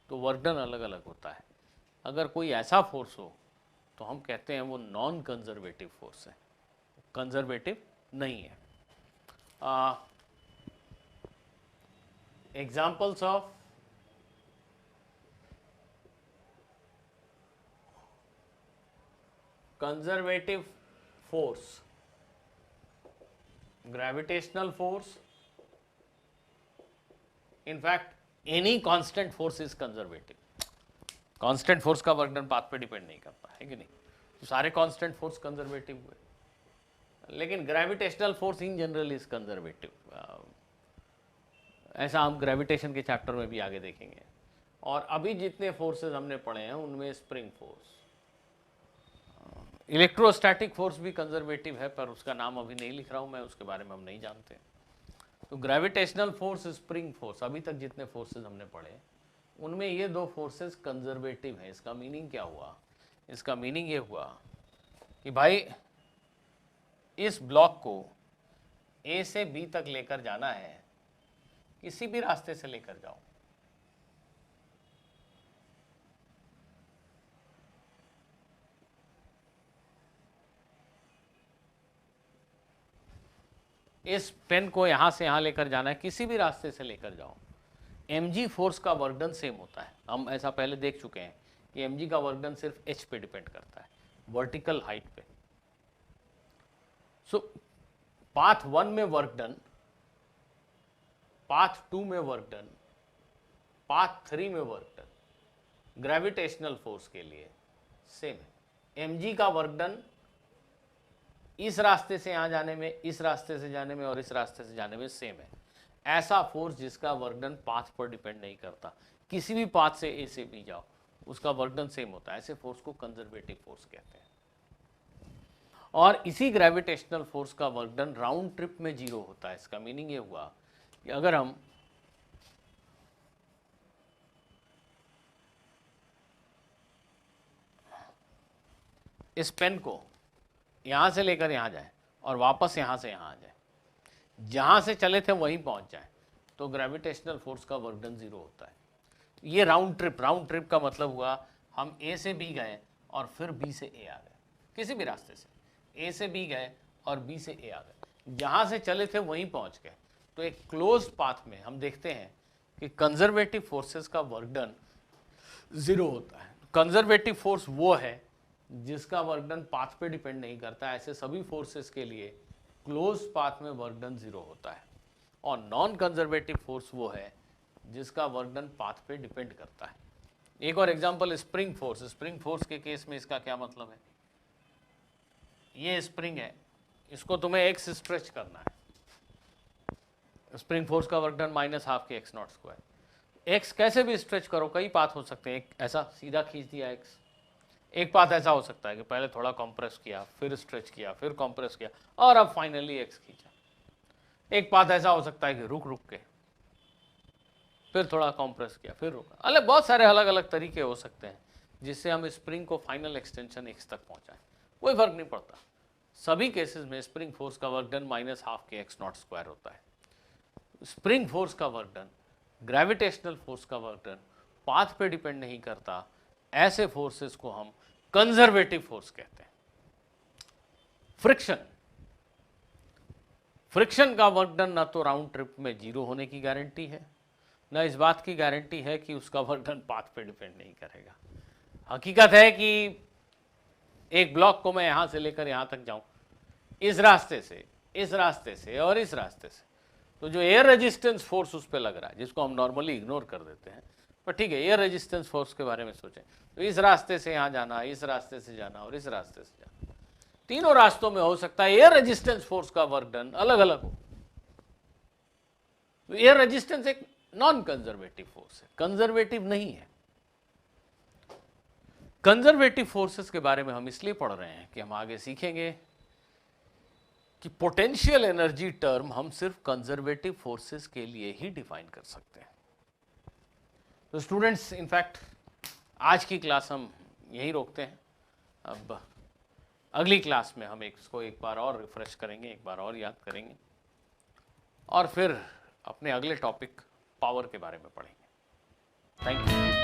[SPEAKER 1] तो वर्क डन अलग अलग होता है। अगर कोई ऐसा फोर्स हो तो हम कहते हैं वो नॉन कंजर्वेटिव फोर्स है, कंजर्वेटिव नहीं है। Examples of conservative force: gravitational force. In fact, any constant force is conservative. Constant force का वर्क डन पाथ पे डिपेंड नहीं करता है कि नहीं, तो सारे कांस्टेंट फोर्स कंजर्वेटिव हुए। लेकिन gravitational force in general is conservative. ऐसा हम ग्रेविटेशन के चैप्टर में भी आगे देखेंगे। और अभी जितने फोर्सेस हमने पढ़े हैं उनमें स्प्रिंग फोर्स, इलेक्ट्रोस्टैटिक फोर्स भी कंजर्वेटिव है, पर उसका नाम अभी नहीं लिख रहा हूँ मैं, उसके बारे में हम नहीं जानते। तो ग्रेविटेशनल फोर्स, स्प्रिंग फोर्स, अभी तक जितने फोर्सेस हमने पढ़े उनमें ये दो फोर्सेस कंजर्वेटिव हैं। इसका मीनिंग क्या हुआ? इसका मीनिंग ये हुआ कि भाई इस ब्लॉक को ए से बी तक लेकर जाना है, किसी भी रास्ते से लेकर जाओ, इस पेन को यहां से यहां लेकर जाना है, किसी भी रास्ते से लेकर जाओ, mg फोर्स का वर्क डन सेम होता है। हम ऐसा पहले देख चुके हैं कि mg का वर्क डन सिर्फ h पे डिपेंड करता है, वर्टिकल हाइट पे। सो पाथ 1 में वर्क डन, पाथ 2 में वर्क डन, पाथ 3 में वर्क डन ग्रेविटेशनल फोर्स के लिए सेम है। mg का वर्क डन इस रास्ते से यहां जाने में, इस रास्ते से जाने में और इस रास्ते से जाने में सेम है। ऐसा फोर्स जिसका वर्क डन पाथ पर डिपेंड नहीं करता, किसी भी पाथ से ए से बी जाओ उसका वर्क डन सेम होता है, ऐसे फोर्स को कंजर्वेटिव फोर्स कहते हैं। और इसी ग्रेविटेशनल फोर्स का वर्क डन राउंड ट्रिप में 0 होता है। इसका मीनिंग ये हुआ कि अगर हम इस पेन को यहां से लेकर यहां जाए और वापस यहां से यहां आ जाए, जहां से चले थे वहीं पहुंच जाए, तो ग्रेविटेशनल फोर्स का वर्क डन 0 होता है। ये राउंड ट्रिप का मतलब हुआ हम ए से बी गए और फिर बी से ए आ गए, किसी भी रास्ते से ए से बी गए और बी से ए आ गए, जहां से चले थे वहीं पहुंच गए। तो एक क्लोज पाथ में हम देखते हैं कि कंजर्वेटिव फोर्सेस का वर्क डन 0 होता है। कंजर्वेटिव फोर्स वो है जिसका वर्क डन पाथ पे डिपेंड नहीं करता। ऐसे सभी फोर्सेस के लिए क्लोज पाथ में वर्क डन 0 होता है। और नॉन कंजर्वेटिव फोर्स वो है जिसका वर्क डन पाथ पे डिपेंड करता है। एक और example spring force. Spring force के केस में इसका क्या मतलब है? ये स्प्रिंग है, इसको तुम्हें एक्स स्ट्रेच करना है, स्प्रिंग फोर्स का वर्क डन -12 के x0 स्क्वायर। एक्स कैसे भी स्ट्रेच करो, कई पाथ हो सकते हैं। एक ऐसा सीधा खींच दिया एक्स, एक पाथ ऐसा हो सकता है कि पहले थोड़ा कंप्रेस किया, फिर स्ट्रेच किया, फिर कंप्रेस किया और अब फाइनली एक्स खींचा। एक पाथ ऐसा हो सकता है कि रुक के फिर थोड़ा कंप्रेस किया, फिर रुका। अलग बहुत सारे अलग अलग तरीके हो सकते हैं जिससे हम स्प्रिंग को फाइनल एक्सटेंशन एक्स तक पहुंचाएं। कोई फर्क नहीं पड़ता, सभी केसेस में स्प्रिंग फोर्स का वर्क डन -12 के x0 स्क्वायर होता है। स्प्रिंग फोर्स का वर्क डन, ग्रेविटेशनल फोर्स का वर्क डन पाथ पे डिपेंड नहीं करता। ऐसे फोर्सेस को हम कंजर्वेटिव फोर्स कहते हैं। फ्रिक्शन, फ्रिक्शन का वर्क डन ना तो राउंड ट्रिप में जीरो होने की गारंटी है, ना इस बात की गारंटी है कि उसका वर्क डन पाथ पे डिपेंड नहीं करेगा। हकीकत है कि एक ब्लॉक को मैं यहां से लेकर यहां तक जाऊं, इस रास्ते से, इस रास्ते से और इस रास्ते से, तो जो एयर रेजिस्टेंस फोर्स उस पर लग रहा है, जिसको हम नॉर्मली इग्नोर कर देते हैं, पर ठीक है, एयर रेजिस्टेंस फोर्स के बारे में सोचें तो इस रास्ते से यहां जाना, इस रास्ते से जाना और इस रास्ते से जाना, तीनों रास्तों में हो सकता है एयर रेजिस्टेंस फोर्स का वर्क डन अलग अलग हो। तो एयर रेजिस्टेंस एक नॉन कंजर्वेटिव फोर्स है, कंजर्वेटिव नहीं है। कंजर्वेटिव फोर्सेस के बारे में हम इसलिए पढ़ रहे हैं कि हम आगे सीखेंगे कि पोटेंशियल एनर्जी टर्म हम सिर्फ कंजर्वेटिव फोर्सेस के लिए ही डिफाइन कर सकते हैं। तो स्टूडेंट्स, इनफैक्ट आज की क्लास हम यहीं रोकते हैं। अब अगली क्लास में हम इसको एक बार और रिफ्रेश करेंगे, एक बार और याद करेंगे और फिर अपने अगले टॉपिक पावर के बारे में पढ़ेंगे। Thank you.